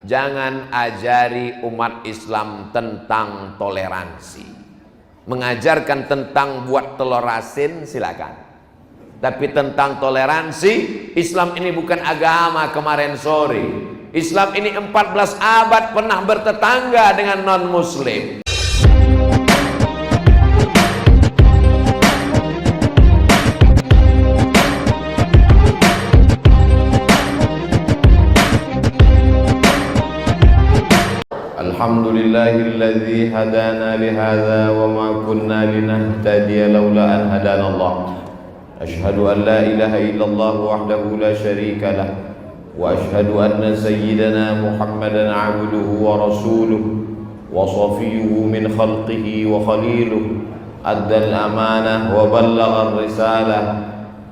Jangan ajari umat Islam tentang toleransi. Mengajarkan tentang buat telur asin silakan. Tapi tentang toleransi, Islam ini bukan agama kemarin sore. Islam ini 14 abad pernah bertetangga dengan non-muslim. Alhamdulillahilladzi hadana lihadza wa ma kunna linahtadiya laula an hadanallah. Ashhadu an la ilaha illallah wahdahu la syarika lah wa ashhadu anna sayyidana Muhammadan abduhu wa rasuluhu wa safiyyuhu min khalqihi wa khaliluhu adda al-amanah wa ballagha ar-risalah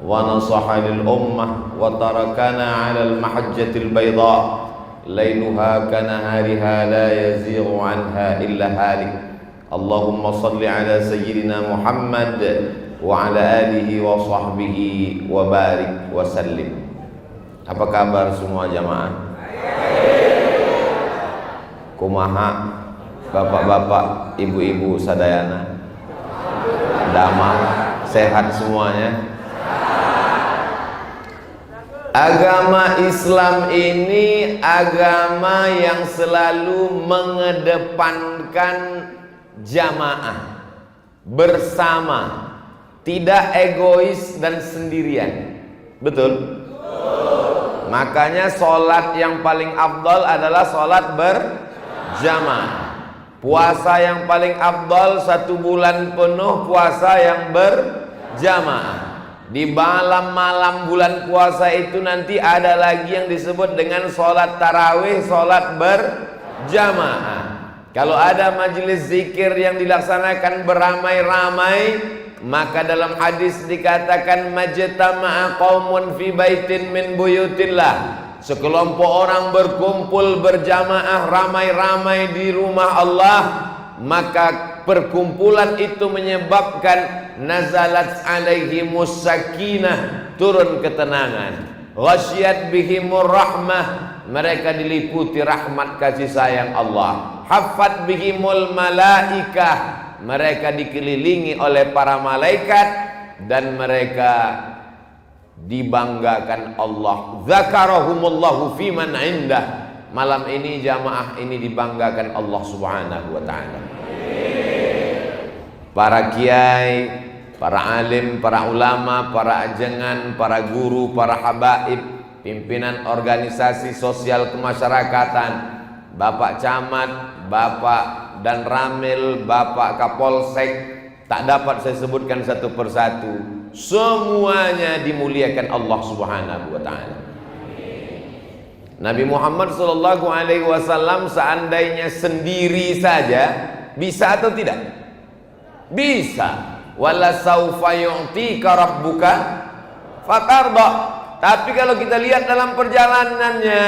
wa nasaha lil ummah wa tarakana 'ala al-mahajjatil bayda lailuha kanahariha la yazighu anha illa halik. Allahumma salli ala sayyidina Muhammad wa ala alihi wa sahbihi wa barik wa sallim. Apa kabar semua jamaah? Kumaha bapak-bapak, ibu-ibu sadayana? Damang, sehat semuanya? Agama Islam ini agama yang selalu mengedepankan jamaah, bersama, tidak egois dan sendirian. Betul? Makanya sholat yang paling afdal adalah sholat berjamaah. Puasa yang paling afdal 1 bulan penuh puasa yang berjamaah. Di malam-malam bulan puasa itu nanti ada lagi yang disebut dengan sholat tarawih, sholat berjamaah. Kalau ada majelis zikir yang dilaksanakan beramai-ramai, maka dalam hadis dikatakan majtama'a qaumun fi baitin min buyutillah. Sekelompok orang berkumpul berjamaah ramai-ramai di rumah Allah, maka perkumpulan itu menyebabkan nazalat alaihimus sakinah, turun ketenangan, ghasyiyat bihimur rahmah, mereka diliputi rahmat kasih sayang Allah, haffat bihimul malaikah, mereka dikelilingi oleh para malaikat dan mereka dibanggakan Allah, zakarahumullahu fiman indah. Malam ini jamaah ini dibanggakan Allah subhanahu wa ta'ala. Para kiai, para alim, para ulama, para ajengan, para guru, para habaib, pimpinan organisasi sosial kemasyarakatan, Bapak Camat, Bapak dan Ramil, Bapak Kapolsek, tak dapat saya sebutkan satu persatu. Semuanya dimuliakan Allah subhanahu wa ta'ala. Nabi Muhammad sallallahu alaihi wasallam seandainya sendiri saja bisa atau tidak? Bisa. Wala saufa yu'tika rabbuka fatarda. Tapi kalau kita lihat dalam perjalanannya,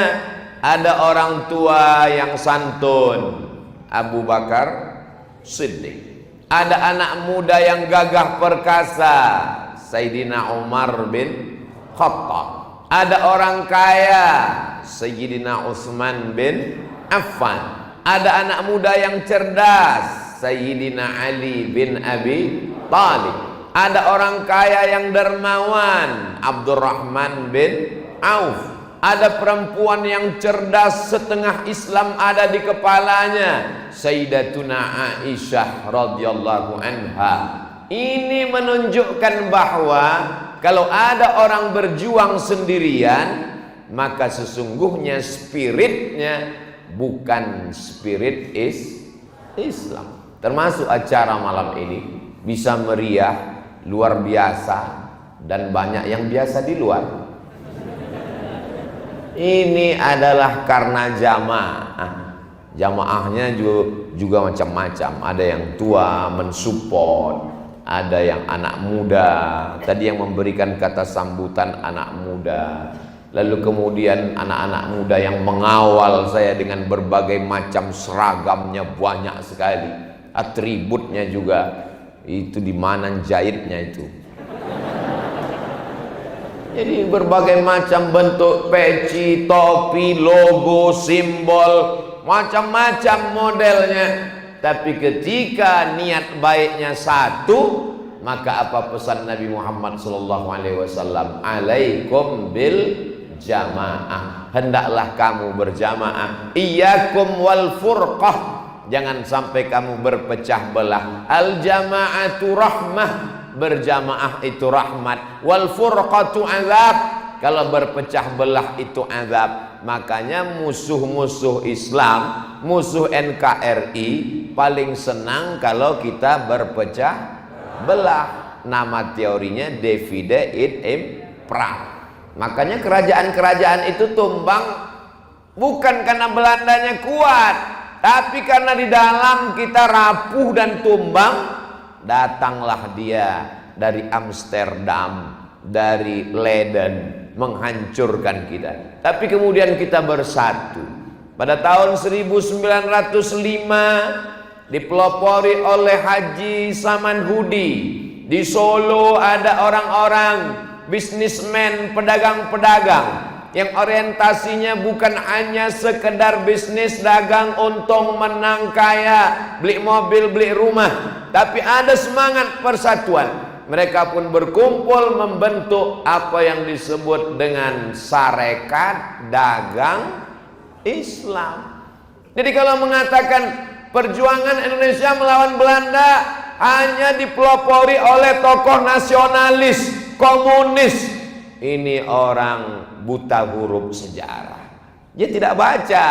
ada orang tua yang santun, Abu Bakar Siddiq. Ada anak muda yang gagah perkasa, Sayyidina Umar bin Khattab. Ada orang kaya, Sayyidina Utsman bin Affan. Ada anak muda yang cerdas, Sayyidina Ali bin Abi Thalib. Ada orang kaya yang dermawan, Abdurrahman bin Auf. Ada perempuan yang cerdas, setengah Islam ada di kepalanya, Sayyidatuna Aisyah radhiyallahu anha. Ini menunjukkan bahwa kalau ada orang berjuang sendirian, maka sesungguhnya spiritnya bukan spirit Islam. Termasuk acara malam ini bisa meriah, luar biasa, dan banyak yang biasa di luar. Ini adalah karena jamaah. Jamaahnya juga macam-macam. Ada yang tua mensupport, ada yang anak muda. Tadi yang memberikan kata sambutan anak muda. Lalu kemudian anak-anak muda yang mengawal saya dengan berbagai macam seragamnya, banyak sekali. Atributnya juga. Itu di mana jahitnya itu. Jadi berbagai macam bentuk peci, topi, logo, simbol, macam-macam modelnya. Tapi ketika niat baiknya satu, maka apa pesan Nabi Muhammad SAW? Alaikum bil jamaah, hendaklah kamu berjamaah. Iyyakum wal furqah, jangan sampai kamu berpecah belah. Al jama'atu rahmah, berjamaah itu rahmat. Wal furqatu azab, kalau berpecah belah itu azab. Makanya musuh-musuh Islam, musuh NKRI paling senang kalau kita berpecah belah. Nama teorinya divide et impera. Makanya kerajaan-kerajaan itu tumbang bukan karena Belandanya kuat, tapi karena di dalam kita rapuh dan tumbang. Datanglah dia dari Amsterdam, dari Leiden, menghancurkan kita. Tapi kemudian kita bersatu. Pada tahun 1905 dipelopori oleh Haji Samanhudi. Di Solo ada orang-orang bisnismen, pedagang-pedagang yang orientasinya bukan hanya sekedar bisnis dagang untung menang kaya, beli mobil, beli rumah, tapi ada semangat persatuan. Mereka pun berkumpul membentuk apa yang disebut dengan Sarekat Dagang Islam. Jadi kalau mengatakan perjuangan Indonesia melawan Belanda hanya dipelopori oleh tokoh nasionalis, komunis, ini orang buta huruf sejarah. Dia tidak baca.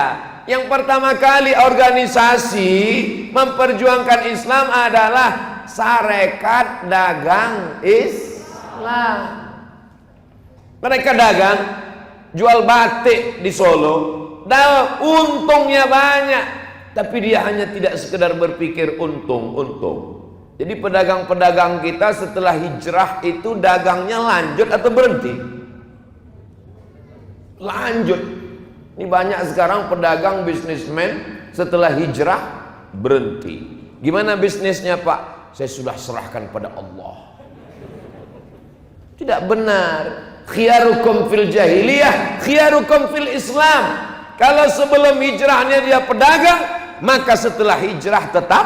Yang pertama kali organisasi memperjuangkan Islam adalah Sarekat Dagang Islam. Mereka dagang, jual batik di Solo, dan untungnya banyak. Tapi dia hanya tidak sekedar berpikir untung. Jadi pedagang-pedagang kita setelah hijrah itu dagangnya lanjut atau berhenti? Lanjut. Ini banyak sekarang pedagang bisnismen setelah hijrah berhenti. Gimana bisnisnya, Pak? Saya sudah serahkan pada Allah. Tidak benar. Khiyarukum fil jahiliyah, khiyarukum fil Islam. Kalau sebelum hijrahnya dia pedagang, maka setelah hijrah tetap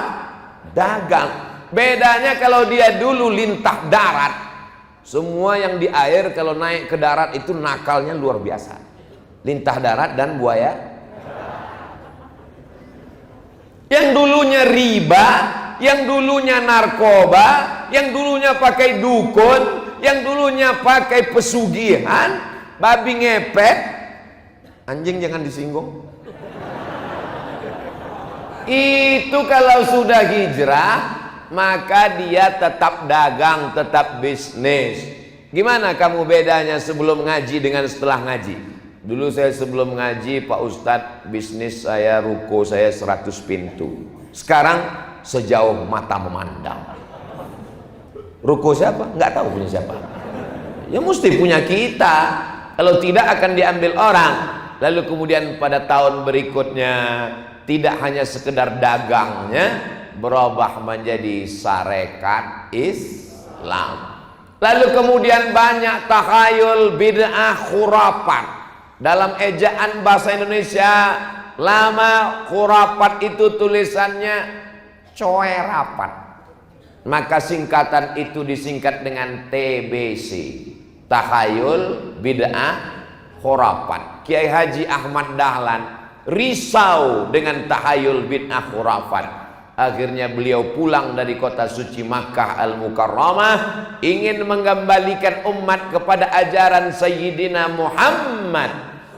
dagang. Bedanya kalau dia dulu lintah darat, semua yang di air kalau naik ke darat itu nakalnya luar biasa. Lintah darat dan buaya. Yang dulunya riba, yang dulunya narkoba, yang dulunya pakai dukun, yang dulunya pakai pesugihan, babi ngepet, anjing jangan disinggung. Itu kalau sudah hijrah, maka dia tetap dagang, tetap bisnis. Gimana kamu bedanya sebelum ngaji dengan setelah ngaji? Dulu saya sebelum ngaji, Pak Ustadz, bisnis saya, ruko saya 100 pintu. Sekarang sejauh mata memandang. Ruko siapa? Nggak tahu punya siapa. Ya mesti punya kita. Kalau tidak akan diambil orang. Lalu kemudian pada tahun berikutnya tidak hanya sekedar dagangnya, berubah menjadi Sarekat Islam. Lalu kemudian banyak takhayul, bid'ah, khurafat. Dalam ejaan bahasa Indonesia lama, khurafat itu tulisannya coerapat. Maka singkatan itu disingkat dengan TBC, takhayul, bid'ah, khurafat. Kiai Haji Ahmad Dahlan risau dengan takhayul, bid'ah, khurafat. Akhirnya beliau pulang dari kota suci Makkah Al-Mukarramah, ingin mengembalikan umat kepada ajaran Sayyidina Muhammad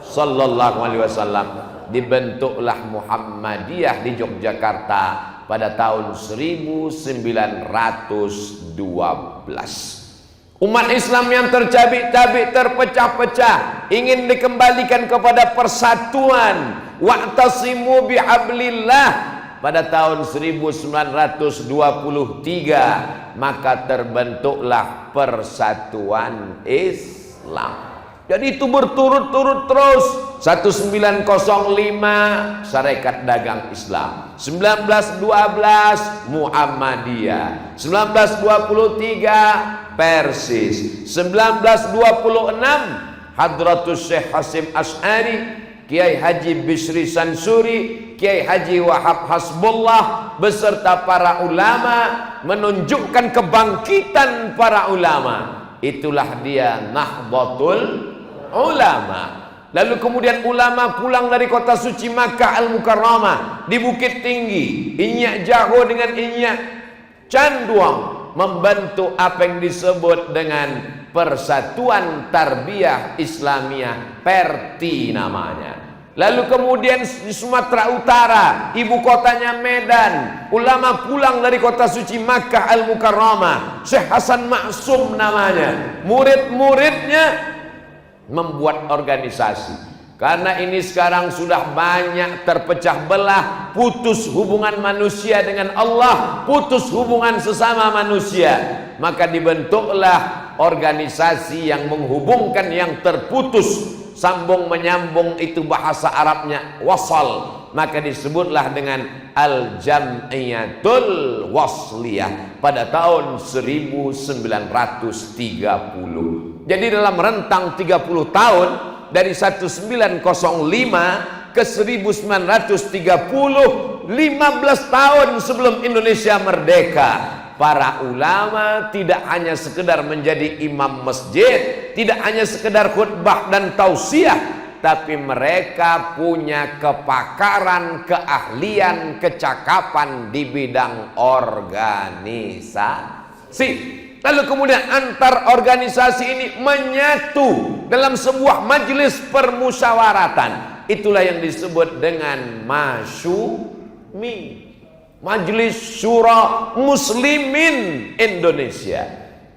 Sallallahu Alaihi Wasallam. Dibentuklah Muhammadiyah di Yogyakarta pada tahun 1912. Umat Islam yang tercabik-cabik, terpecah-pecah, ingin dikembalikan kepada persatuan. Wa'tasimu bihablillah. Pada tahun 1923 maka terbentuklah Persatuan Islam. Jadi itu berturut-turut terus. 1905 Sarekat Dagang Islam, 1912 Muhammadiyah, 1923 Persis. 1926 Hadratus Syekh Hasyim Asy'ari, Kiai Haji Bisri Sansuri, Kiai Haji Wahab Hasbullah beserta para ulama menunjukkan kebangkitan para ulama. Itulah dia Nahdlatul Ulama. Lalu kemudian ulama pulang dari kota suci Makkah Al-Mukarramah di Bukit Tinggi, Inyak Jaho dengan Inyak Canduang, membentuk apa yang disebut dengan Persatuan Tarbiyah Islamiyah, Perti namanya. Lalu kemudian di Sumatera Utara, ibu kotanya Medan, ulama pulang dari kota suci Makkah Al-Mukarramah, Syekh Hasan Maksum namanya, murid-muridnya membuat organisasi. Karena ini sekarang sudah banyak terpecah belah, putus hubungan manusia dengan Allah, putus hubungan sesama manusia, maka dibentuklah organisasi yang menghubungkan yang terputus, sambung menyambung, itu bahasa Arabnya wasal, maka disebutlah dengan Al-Jam'iyatul Wasliyah pada tahun 1930. Jadi dalam rentang 30 tahun dari 1905 ke 1930, 15 tahun sebelum Indonesia merdeka, para ulama tidak hanya sekedar menjadi imam masjid, tidak hanya sekedar khutbah dan tausiah, tapi mereka punya kepakaran, keahlian, kecakapan di bidang organisasi. Lalu kemudian antar organisasi ini menyatu dalam sebuah majelis permusyawaratan. Itulah yang disebut dengan Masyumi, Majelis Syura Muslimin Indonesia.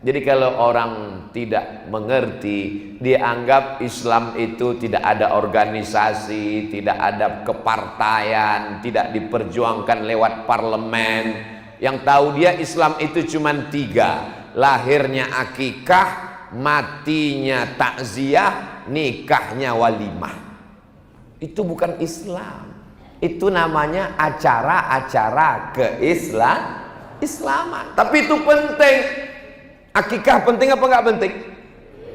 Jadi kalau orang tidak mengerti, dianggap Islam itu tidak ada organisasi, tidak ada kepartaian, tidak diperjuangkan lewat parlemen. Yang tahu dia Islam itu cuma 3: lahirnya akikah, matinya takziah, nikahnya walimah. Itu bukan Islam. Itu namanya acara-acara keislaman. Tapi itu penting. Akikah penting apa enggak penting?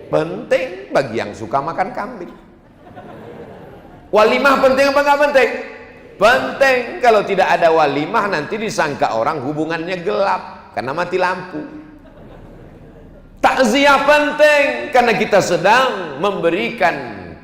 Penting bagi yang suka makan kambing. Walimah penting apa enggak penting? Penting. Kalau tidak ada walimah nanti disangka orang hubungannya gelap karena mati lampu. Takziah penting karena kita sedang memberikan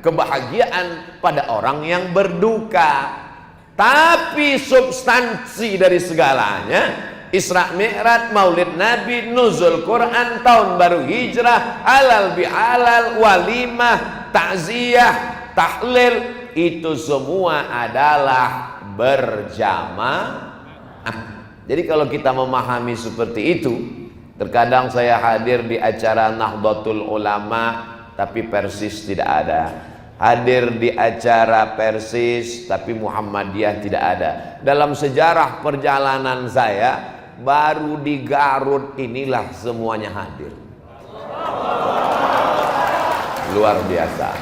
kebahagiaan pada orang yang berduka. Tapi substansi dari segalanya, Isra Mi'raj, Maulid Nabi, Nuzul Quran, tahun baru hijrah, halal bihalal, walimah, takziah, tahlil, itu semua adalah berjamaah. Jadi kalau kita memahami seperti itu, terkadang saya hadir di acara Nahdlatul Ulama tapi Persis tidak ada, hadir di acara Persis tapi Muhammadiyah tidak ada. Dalam sejarah perjalanan saya, baru di Garut inilah semuanya hadir. Luar biasa.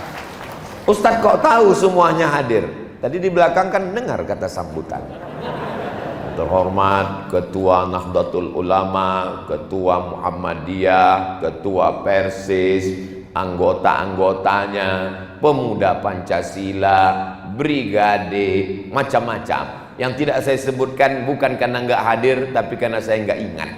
Ustadz kok tahu semuanya hadir? Tadi di belakang kan dengar kata sambutan. Terhormat Ketua Nahdlatul Ulama, Ketua Muhammadiyah, Ketua Persis, anggota-anggotanya, pemuda Pancasila, brigade, macam-macam. Yang tidak saya sebutkan bukan karena nggak hadir, tapi karena saya nggak ingat.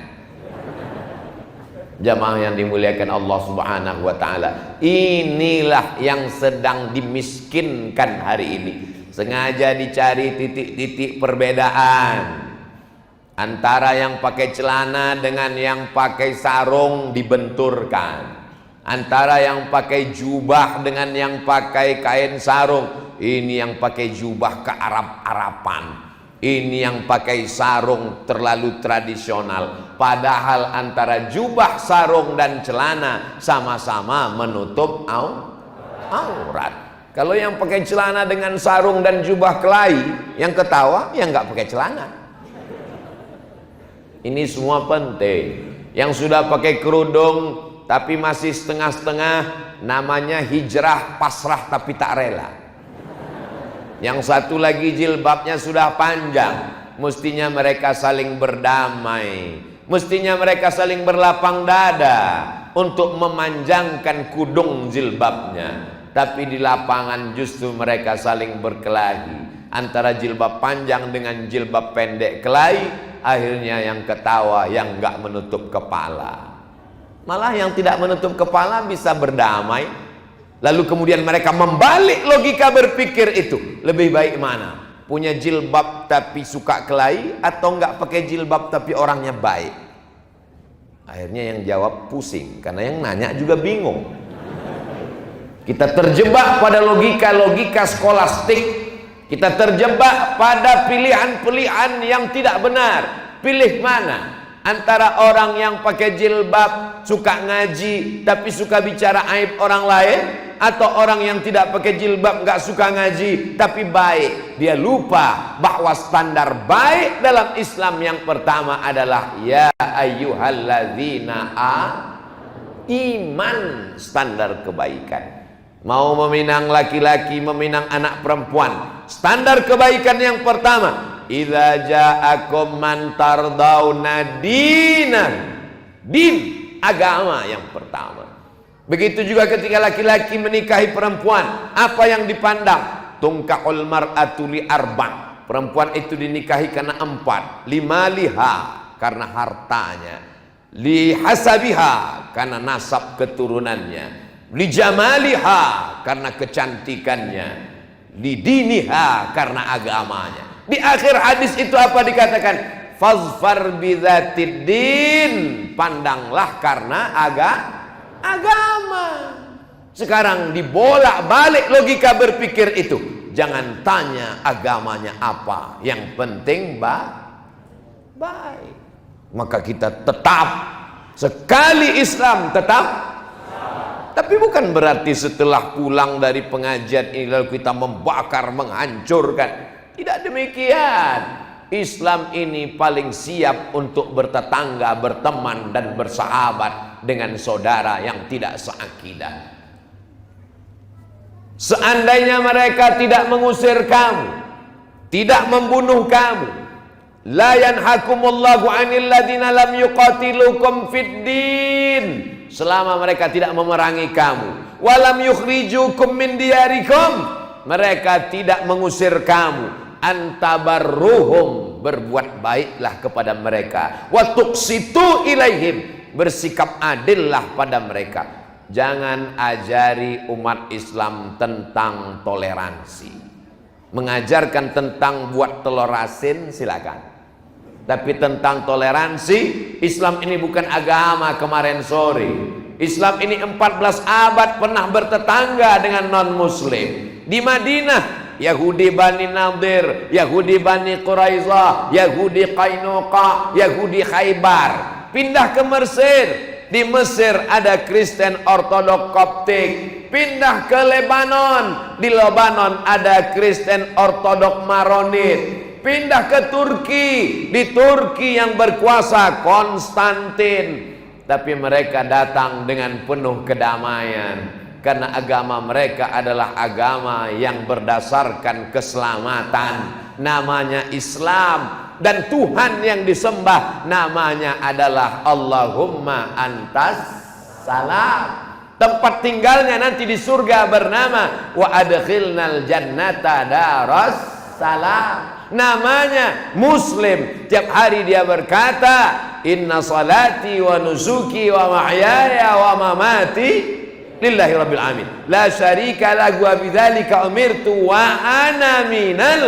Jamaah yang dimuliakan Allah Subhanahu wa Ta'ala, inilah yang sedang dimiskinkan hari ini. Sengaja dicari titik-titik perbedaan antara yang pakai celana dengan yang pakai sarung, dibenturkan. Antara yang pakai jubah dengan yang pakai kain sarung. Ini yang pakai jubah ke Arab-Araban, ini yang pakai sarung terlalu tradisional. Padahal antara jubah, sarung dan celana sama-sama menutup aurat. Kalau yang pakai celana dengan sarung dan jubah kelahi, yang ketawa yang nggak pakai celana. Ini semua penting. Yang sudah pakai kerudung tapi masih setengah-setengah, namanya hijrah pasrah tapi tak rela. Yang satu lagi jilbabnya sudah panjang, mestinya mereka saling berdamai. Mestinya mereka saling berlapang dada untuk memanjangkan kudung jilbabnya. Tapi di lapangan justru mereka saling berkelahi antara jilbab panjang dengan jilbab pendek kelahi. Akhirnya yang ketawa yang nggak menutup kepala. Malah yang tidak menutup kepala bisa berdamai. Lalu kemudian mereka membalik logika berpikir itu. Lebih baik mana? Punya jilbab tapi suka kelahi, atau nggak pakai jilbab tapi orangnya baik? Akhirnya yang jawab pusing, karena yang nanya juga bingung. Kita terjebak pada logika-logika skolastik. Kita terjebak pada pilihan-pilihan yang tidak benar. Pilih mana? Antara orang yang pakai jilbab, suka ngaji, tapi suka bicara aib orang lain, atau orang yang tidak pakai jilbab, nggak suka ngaji, tapi baik. Dia lupa bahwa standar baik dalam Islam yang pertama adalah ya ayyuhalladzina iman, standar kebaikan. Mau meminang laki-laki, meminang anak perempuan, standar kebaikan yang pertama, idza ja'akum man tardawna dinan, din, agama yang pertama. Begitu juga ketika laki-laki menikahi perempuan, apa yang dipandang? Tungkahul mar'atu li arba', perempuan itu dinikahi karena 4. Lima liha, karena hartanya. Li hasabiha, karena nasab keturunannya. Li jamaliha, karena kecantikannya. Li diniha, karena agamanya. Di akhir hadis itu apa dikatakan? Fazfar bidzatid din, pandanglah karena agama. Sekarang dibolak-balik logika berpikir itu. Jangan tanya agamanya apa, yang penting baik. Maka kita tetap sekali Islam tetap. Tapi bukan berarti setelah pulang dari pengajian ini lalu kita membakar, menghancurkan. Tidak demikian. Islam ini paling siap untuk bertetangga, berteman dan bersahabat dengan saudara yang tidak seakidah. Seandainya mereka tidak mengusir kamu, tidak membunuh kamu, la yanhakumullahu 'anil ladzina lam yuqatilukum fid din, selama mereka tidak memerangi kamu, walam yukhrijukum min diyarikum, mereka tidak mengusir kamu, antabarruhum, berbuat baiklah kepada mereka, wa tuqsitu ilaihim, bersikap adillah pada mereka. Jangan ajari umat Islam tentang toleransi. Mengajarkan tentang buat telur asin silakan. Tapi tentang toleransi, Islam ini bukan agama kemarin sore. Islam ini 14 abad pernah bertetangga dengan non-muslim. Di Madinah, Yahudi Bani Nadir, Yahudi Bani Quraizah, Yahudi Qainuqa, Yahudi Khaybar. Pindah ke Mesir. Di Mesir ada Kristen Ortodok Koptik. Pindah ke Lebanon. Di Lebanon ada Kristen Ortodok Maronit. Pindah ke Turki. Di Turki yang berkuasa Konstantin. Tapi mereka datang dengan penuh kedamaian, karena agama mereka adalah agama yang berdasarkan keselamatan. Namanya Islam. Dan Tuhan yang disembah namanya adalah Allahumma antas salam. Tempat tinggalnya nanti di surga bernama wa adkhilnal jannata daras salam. Namanya Muslim. Tiap hari dia berkata, inna salati wa nusuki wa mahyaya wa mamati lillahi rabbil alamin, la syarika lahu wa bidzalika umirtu wa ana minal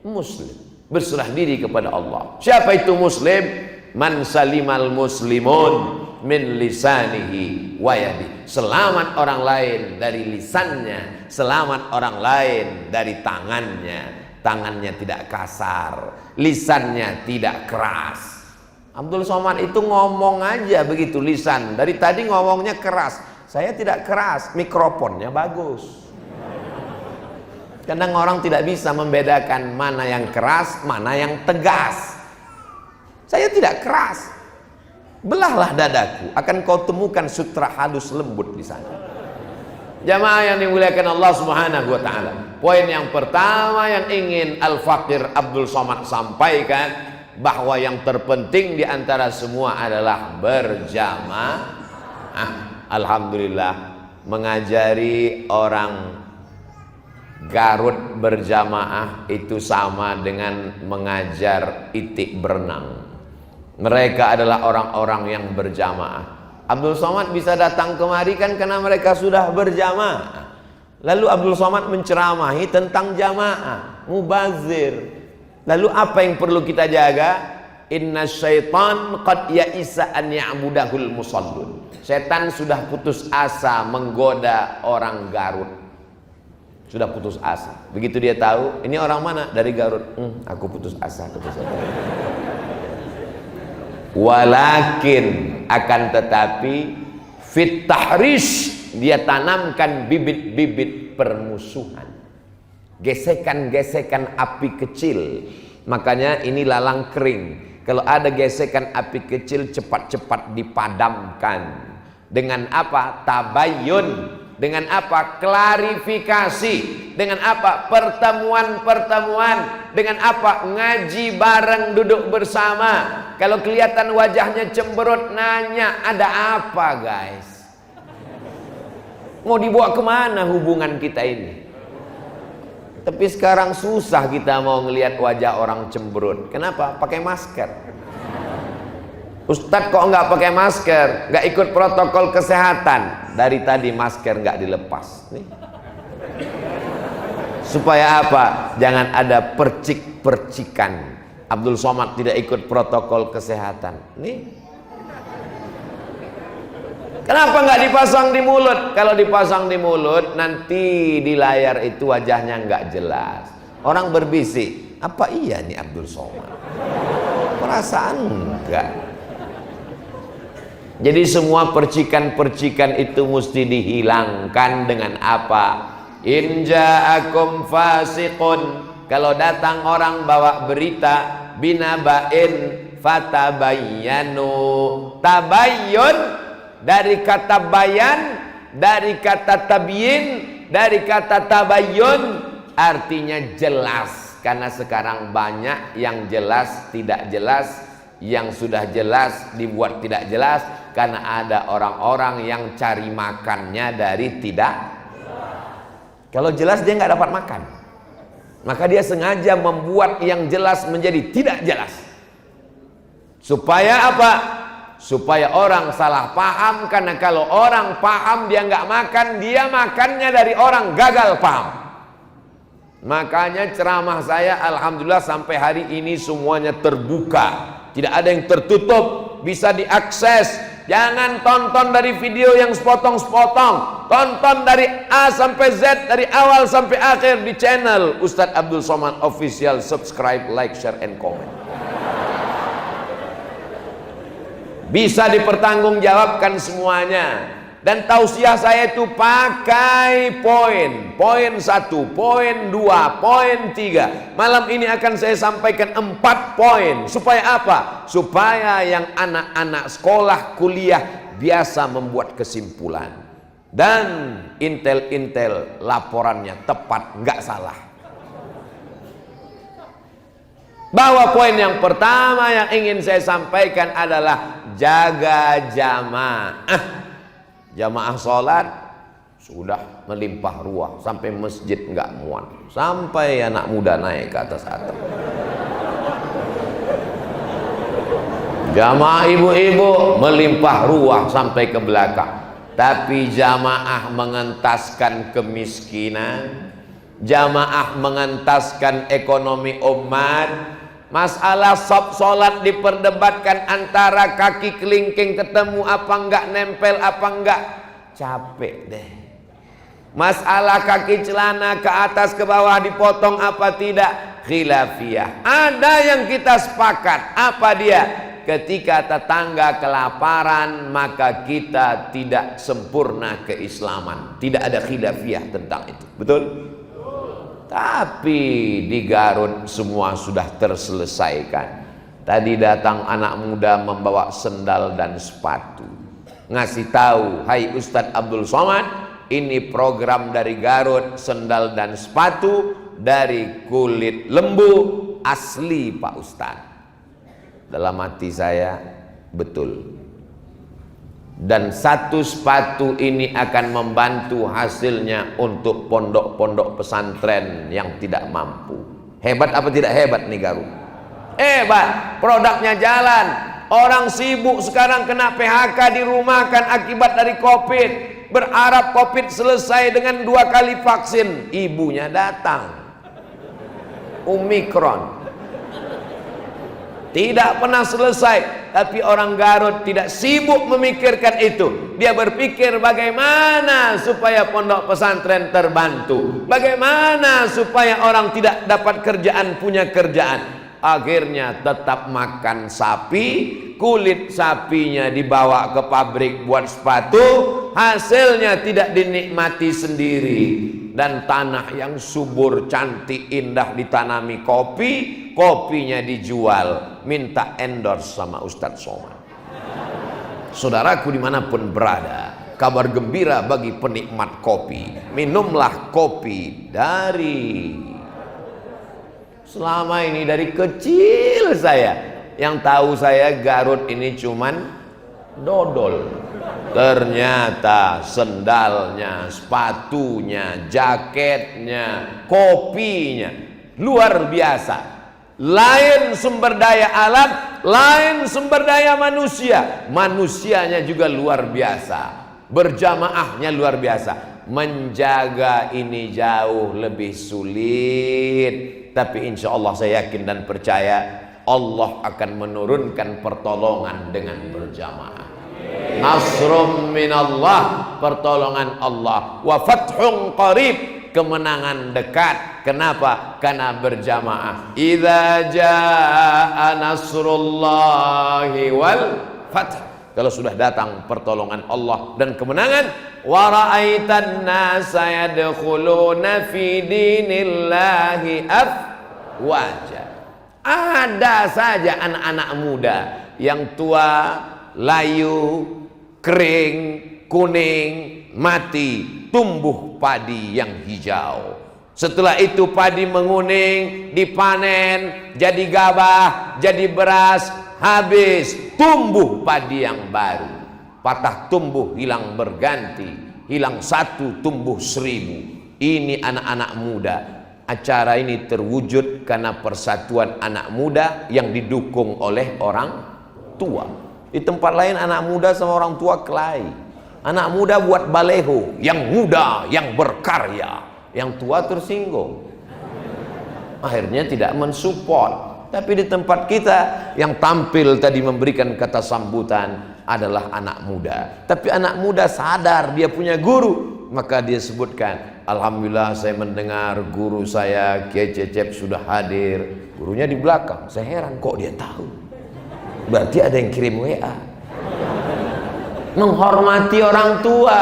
muslim. Berserah diri kepada Allah. Siapa itu muslim? Man salimal muslimun min lisanihi wa yadi. Selamat orang lain dari lisannya, selamat orang lain dari tangannya. Tangannya tidak kasar, lisannya tidak keras. Abdul Somad itu ngomong aja begitu lisan. Dari tadi ngomongnya keras. Saya tidak keras, mikrofonnya bagus. Kadang orang tidak bisa membedakan mana yang keras, mana yang tegas. Saya tidak keras. Belahlah dadaku, akan kau temukan sutra halus lembut di sana. Jamaah yang dimuliakan Allah Subhanahu wa taala. Poin yang pertama yang ingin Al-Faqir Abdul Somad sampaikan, bahwa yang terpenting di antara semua adalah berjamaah. Alhamdulillah, mengajari orang Garut berjamaah itu sama dengan mengajar itik berenang. Mereka adalah orang-orang yang berjamaah. Abdul Somad bisa datang kemari kan karena mereka sudah berjamaah. Lalu Abdul Somad menceramahi tentang jamaah, mubazir. Lalu apa yang perlu kita jaga? Inna syaitan qad ya'isa an ya'budahul musallun. Setan sudah putus asa menggoda orang Garut. Sudah putus asa. Begitu dia tahu, ini orang mana? Dari Garut. Aku putus asa. Walakin, akan tetapi fit tahrish, dia tanamkan bibit-bibit permusuhan, gesekan-gesekan api kecil. Makanya ini lalang kering. Kalau ada gesekan api kecil, cepat-cepat dipadamkan. Dengan apa? Tabayyun. Dengan apa? Klarifikasi. Dengan apa? Pertemuan-pertemuan. Dengan apa? Ngaji bareng, duduk bersama. Kalau kelihatan wajahnya cemberut, nanya, ada apa guys? Mau dibawa kemana hubungan kita ini? Tapi sekarang susah kita mau ngelihat wajah orang cemberut. Kenapa? Pakai masker. Ustadz kok nggak pakai masker, nggak ikut protokol kesehatan? Dari tadi masker nggak dilepas. Nih. Supaya apa? Jangan ada percik-percikan. Abdul Somad tidak ikut protokol kesehatan. Nih. Kenapa nggak dipasang di mulut? Kalau dipasang di mulut, nanti di layar itu wajahnya nggak jelas. Orang berbisik, apa iya nih Abdul Somad? Perasaan enggak. Jadi semua percikan-percikan itu mesti dihilangkan dengan apa? In ja'akum fasiqun, kalau datang orang bawa berita binaba'in fatabayyanu. Tabayyun dari kata bayan, dari kata tabyin, dari kata tabayyun, artinya jelas. Karena sekarang banyak yang jelas tidak jelas, yang sudah jelas dibuat tidak jelas, karena ada orang-orang yang cari makannya dari tidak. Kalau jelas dia nggak dapat makan, maka dia sengaja membuat yang jelas menjadi tidak jelas. Supaya apa? Supaya orang salah paham. Karena kalau orang paham dia nggak makan, dia makannya dari orang gagal paham. Makanya ceramah saya alhamdulillah sampai hari ini semuanya terbuka. Tidak ada yang tertutup, bisa diakses. Jangan tonton dari video yang sepotong-sepotong. Tonton dari A sampai Z, dari awal sampai akhir di channel Ustadz Abdul Somad Official. Subscribe, like, share, and comment. Bisa dipertanggungjawabkan semuanya. Dan tausiah saya itu pakai poin. Poin 1, poin 2, poin 3. Malam ini akan saya sampaikan 4 poin. Supaya apa? Supaya yang anak-anak sekolah, kuliah biasa membuat kesimpulan. Dan intel-intel laporannya tepat, nggak salah. Bahwa poin yang pertama yang ingin saya sampaikan adalah jaga jamaah. Jamaah sholat sudah melimpah ruah sampai masjid nggak muat, sampai anak muda naik ke atas atap. Jamaah ibu-ibu melimpah ruah sampai ke belakang. Tapi jamaah mengentaskan kemiskinan, jamaah mengentaskan ekonomi umat. Masalah sholat diperdebatkan antara kaki kelingking ketemu apa enggak, nempel apa enggak, capek deh. Masalah kaki celana ke atas ke bawah dipotong apa tidak, khilafiyah. Ada yang kita sepakat, apa dia? Ketika tetangga kelaparan maka kita tidak sempurna keislaman. Tidak ada khilafiyah tentang itu, betul? Tapi di Garut semua sudah terselesaikan. Tadi datang anak muda membawa sendal dan sepatu, ngasih tahu, hai Ustadz Abdul Somad, ini program dari Garut, sendal dan sepatu dari kulit lembu asli Pak Ustadz. Dalam hati saya, betul. Dan satu sepatu ini akan membantu hasilnya untuk pondok-pondok pesantren yang tidak mampu. Hebat apa tidak hebat nih Garut? Hebat, produknya jalan. Orang sibuk sekarang kena PHK, dirumahkan akibat dari Covid. Berharap Covid selesai dengan 2 kali vaksin. Ibunya datang, Omikron. Tidak pernah selesai. Tapi orang Garut tidak sibuk memikirkan itu. Dia berpikir bagaimana supaya pondok pesantren terbantu, bagaimana supaya orang tidak dapat kerjaan punya kerjaan. Akhirnya tetap makan sapi, kulit sapinya dibawa ke pabrik buat sepatu, hasilnya tidak dinikmati sendiri. Dan tanah yang subur, cantik, indah ditanami kopi, kopinya dijual, minta endorse sama Ustadz Somad. Saudaraku dimanapun berada, kabar gembira bagi penikmat kopi. Minumlah kopi dari, selama ini dari kecil saya, yang tahu saya Garut ini cuman dodol. Ternyata sendalnya, sepatunya, jaketnya, kopinya luar biasa. Lain sumber daya alat, lain sumber daya manusia. Manusianya juga luar biasa. Berjamaahnya luar biasa. Menjaga ini jauh lebih sulit. Tapi insya Allah saya yakin dan percaya Allah akan menurunkan pertolongan dengan berjamaah. Nasrum minallah, pertolongan Allah, wa fathun qarib, kemenangan dekat. Kenapa? Karena berjamaah. Idza jaa nasrullahi wal fath, kalau sudah datang pertolongan Allah dan kemenangan. Wa ra'aitan nasa yadkhuluna fi dinillahi afwaja. Ada saja anak-anak muda yang tua, layu, kering, kuning, mati, tumbuh padi yang hijau. Setelah itu padi menguning, dipanen, jadi gabah, jadi beras, habis, tumbuh padi yang baru. Patah tumbuh hilang berganti, hilang satu tumbuh 1000. Ini anak-anak muda. Acara ini terwujud karena persatuan anak muda yang didukung oleh orang tua. Di tempat lain anak muda sama orang tua kelahi. Anak muda buat baleho, yang muda, yang berkarya, yang tua tersinggung. Akhirnya tidak mensupport. Tapi di tempat kita yang tampil tadi memberikan kata sambutan adalah anak muda. Tapi anak muda sadar dia punya guru, maka dia sebutkan, alhamdulillah saya mendengar guru saya Kiai Cecep sudah hadir. Gurunya di belakang. Saya heran kok dia tahu. Berarti ada yang kirim WA. Menghormati orang tua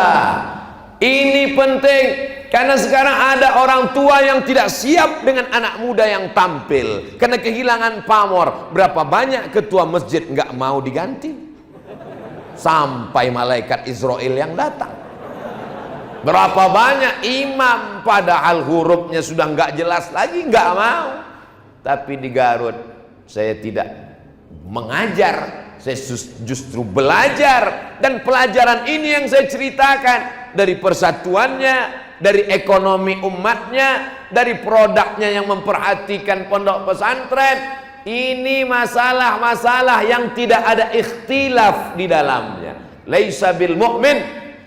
ini penting, karena sekarang ada orang tua yang tidak siap dengan anak muda yang tampil karena kehilangan pamor. Berapa banyak ketua masjid nggak mau diganti sampai malaikat Israel yang datang. Berapa banyak imam padahal hurufnya sudah nggak jelas lagi, nggak mau. Tapi di Garut saya tidak mengajar, saya justru belajar. Dan pelajaran ini yang saya ceritakan, dari persatuannya, dari ekonomi umatnya, dari produknya yang memperhatikan pondok pesantren. Ini masalah-masalah yang tidak ada ikhtilaf di dalamnya. Laisa bil mu'min,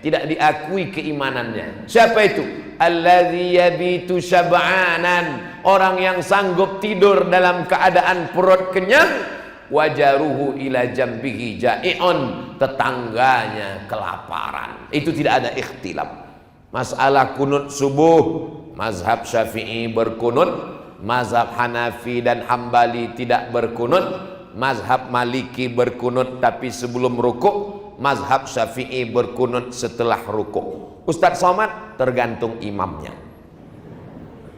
tidak diakui keimanannya. Siapa itu? Alladzi yabitu syab'anan, orang yang sanggup tidur dalam keadaan perut kenyang, wajaruhu ila jambihi ja'i'un, tetangganya kelaparan. Itu tidak ada ikhtilaf. Masalah kunut subuh, mazhab Syafi'i berkunut, mazhab Hanafi dan Hambali tidak berkunut, mazhab Maliki berkunut tapi sebelum rukuk, mazhab Syafi'i berkunut setelah rukuk. Ustadz Somad tergantung imamnya.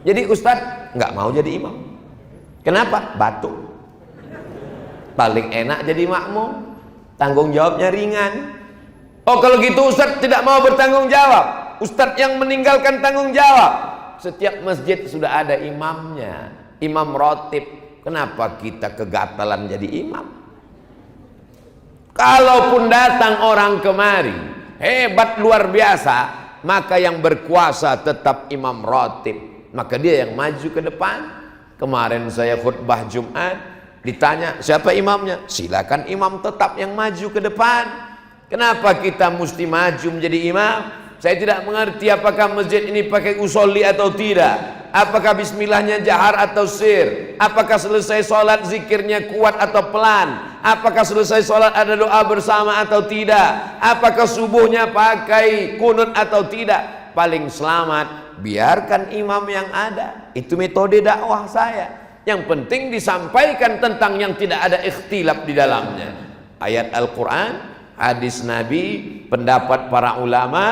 Jadi Ustadz nggak mau jadi imam. Kenapa? Batuk. Paling enak jadi makmum, tanggung jawabnya ringan. Oh kalau gitu Ustadz tidak mau bertanggung jawab. Ustadz yang meninggalkan tanggung jawab. Setiap masjid sudah ada imamnya, imam rotib. Kenapa kita kegatalan jadi imam? Kalaupun datang orang kemari hebat luar biasa, maka yang berkuasa tetap imam ratib, maka dia yang maju ke depan. Kemarin saya khutbah Jumat, ditanya siapa imamnya, silakan imam tetap yang maju ke depan. Kenapa kita mesti maju menjadi imam? Saya tidak mengerti apakah masjid ini pakai usolli atau tidak, apakah bismillahnya jahar atau sir, apakah selesai sholat zikirnya kuat atau pelan, apakah selesai sholat ada doa bersama atau tidak, apakah subuhnya pakai kunut atau tidak. Paling selamat biarkan imam yang ada. Itu metode dakwah saya. Yang penting disampaikan tentang yang tidak ada ikhtilaf di dalamnya, ayat Al-Quran, hadis Nabi, pendapat para ulama.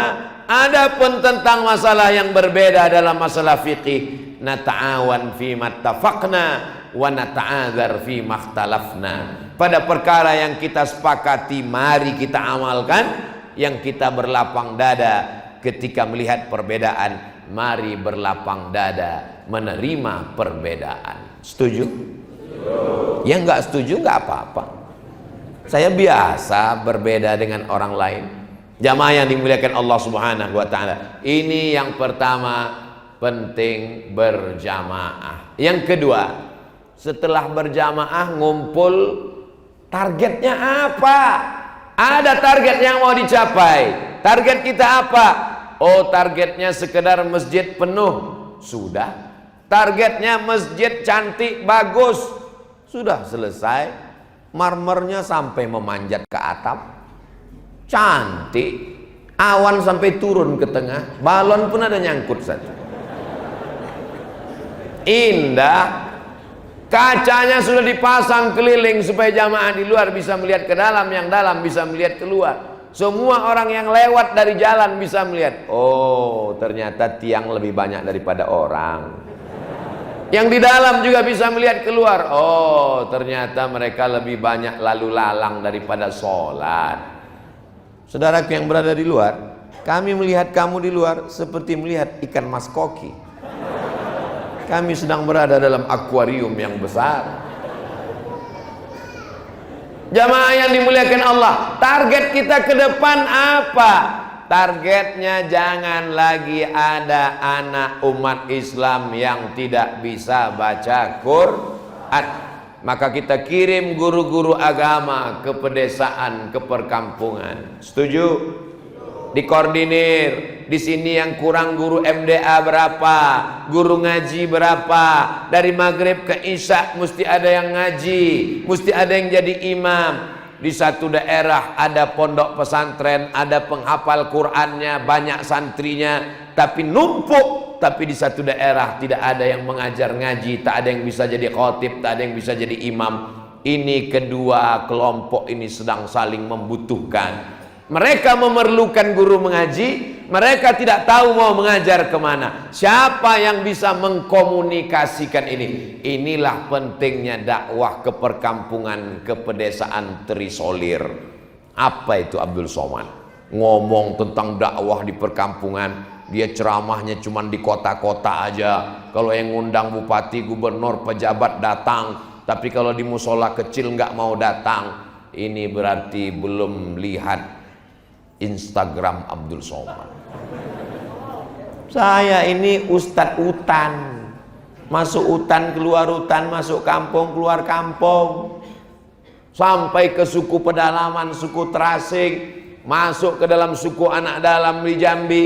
Adapun tentang masalah yang berbeda dalam masalah fikih, nata'awan fi mattafaqna wa nata'adzar fi makhtalafna. Pada perkara yang kita sepakati mari kita amalkan, yang kita berlapang dada ketika melihat perbedaan, mari berlapang dada menerima perbedaan. Setuju? Yang enggak setuju enggak apa-apa. Saya biasa berbeda dengan orang lain. Jamaah yang dimuliakan Allah Subhanahu wa taala. Ini yang pertama, penting berjamaah. Yang kedua, setelah berjamaah ngumpul, targetnya apa? Ada target yang mau dicapai. Target kita apa? Oh, targetnya sekedar masjid penuh. Sudah. Targetnya masjid cantik, bagus. Sudah selesai. Marmernya sampai memanjat ke atap. Cantik, awan sampai turun ke tengah, balon pun ada nyangkut satu. Indah, kacanya sudah dipasang keliling supaya jamaah di luar bisa melihat ke dalam, yang dalam bisa melihat keluar. Semua orang yang lewat dari jalan bisa melihat. Oh, ternyata tiang lebih banyak daripada orang. Yang di dalam juga bisa melihat keluar. Oh, ternyata mereka lebih banyak lalu lalang daripada sholat. Saudaraku yang berada di luar, kami melihat kamu di luar seperti melihat ikan mas koki. Kami sedang berada dalam akuarium yang besar. Jamaah yang dimuliakan Allah, target kita ke depan apa? Targetnya jangan lagi ada anak umat Islam yang tidak bisa baca Quran. Maka kita kirim guru-guru agama ke pedesaan, ke perkampungan. Setuju? Dikoordinir. Di sini yang kurang guru MDA berapa, guru ngaji berapa. Dari maghrib ke isya mesti ada yang ngaji, mesti ada yang jadi imam. Di satu daerah ada pondok pesantren, ada penghafal Qur'annya, banyak santrinya, tapi numpuk. Tapi di satu daerah tidak ada yang mengajar ngaji, tak ada yang bisa jadi khatib, tak ada yang bisa jadi imam. Ini kedua kelompok ini sedang saling membutuhkan. Mereka memerlukan guru mengaji, mereka tidak tahu mau mengajar kemana. Siapa yang bisa mengkomunikasikan ini? Inilah pentingnya dakwah ke perkampungan, ke pedesaan terisolir. Apa itu Abdul Somad? Ngomong tentang dakwah di perkampungan. Dia ceramahnya cuma di kota-kota aja. Kalau yang ngundang bupati, gubernur, pejabat datang, tapi kalau di musola kecil nggak mau datang. Ini berarti belum lihat Instagram Abdul Somad. Saya ini ustadz hutan, masuk hutan keluar hutan, masuk kampung keluar kampung, sampai ke suku pedalaman, suku terasing, masuk ke dalam suku anak dalam di Jambi,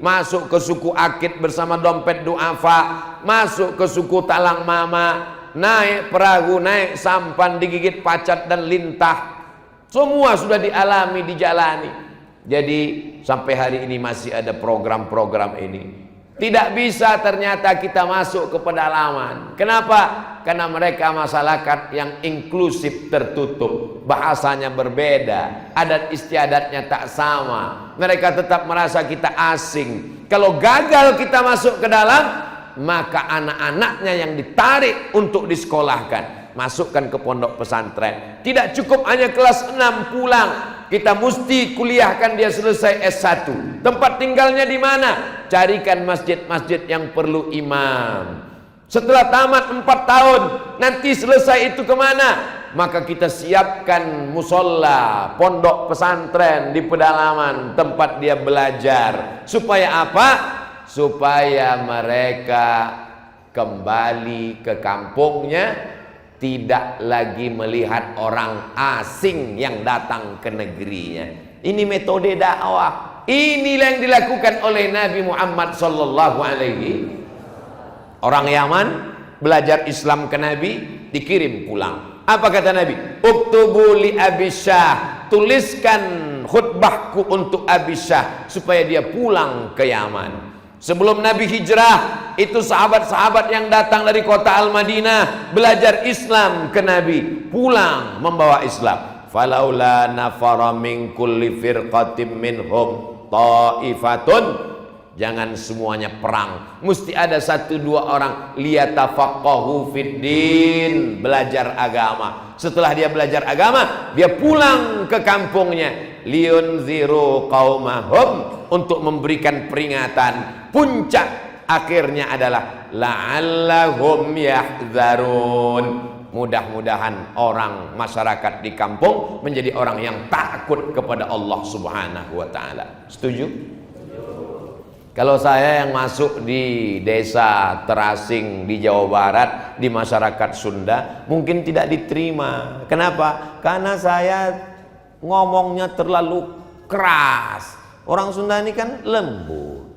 masuk ke suku Akit bersama dompet duafa, masuk ke suku Talang Mama, naik perahu, naik sampan, digigit pacat dan lintah. Semua sudah dialami, dijalani. Jadi sampai hari ini masih ada program-program ini. Tidak bisa ternyata kita masuk ke pedalaman. Kenapa? Karena mereka masyarakat yang inklusif, tertutup, bahasanya berbeda, adat istiadatnya tak sama. Mereka tetap merasa kita asing. Kalau gagal kita masuk ke dalam, maka anak-anaknya yang ditarik untuk disekolahkan, masukkan ke pondok pesantren. Tidak cukup hanya kelas 6 pulang, kita mesti kuliahkan dia selesai S1. Tempat tinggalnya di mana? Carikan masjid-masjid yang perlu imam. Setelah tamat 4 tahun, nanti selesai itu kemana? maka kita siapkan musola, pondok pesantren di pedalaman tempat dia belajar. Supaya apa? Supaya mereka kembali ke kampungnya, tidak lagi melihat orang asing yang datang ke negerinya. Ini metode dakwah. Inilah yang dilakukan oleh Nabi Muhammad sallallahu alaihi. Orang Yaman belajar Islam ke Nabi, dikirim pulang. Apa kata Nabi? Uktubu li Abi Syah, tuliskan khutbahku untuk Abi Syah supaya dia pulang ke Yaman. Sebelum Nabi hijrah, itu sahabat-sahabat yang datang dari kota Al-Madinah belajar Islam ke Nabi, pulang membawa Islam. Falaula nafara min kulli firqatin minhum ta'ifatun, jangan semuanya perang, mesti ada 1-2 orang liyatafaqahu fiddin, belajar agama. Setelah dia belajar agama, dia pulang ke kampungnya, liyunziru qaumahum, untuk memberikan peringatan. Puncak akhirnya adalah la'allahum yahzarun, mudah-mudahan orang masyarakat di kampung menjadi orang yang takut kepada Allah Subhanahu wa ta'ala. Setuju? Kalau saya yang masuk di desa terasing di Jawa Barat, di masyarakat Sunda, mungkin tidak diterima. Kenapa? Karena saya ngomongnya terlalu keras. Orang Sunda ini kan lembut.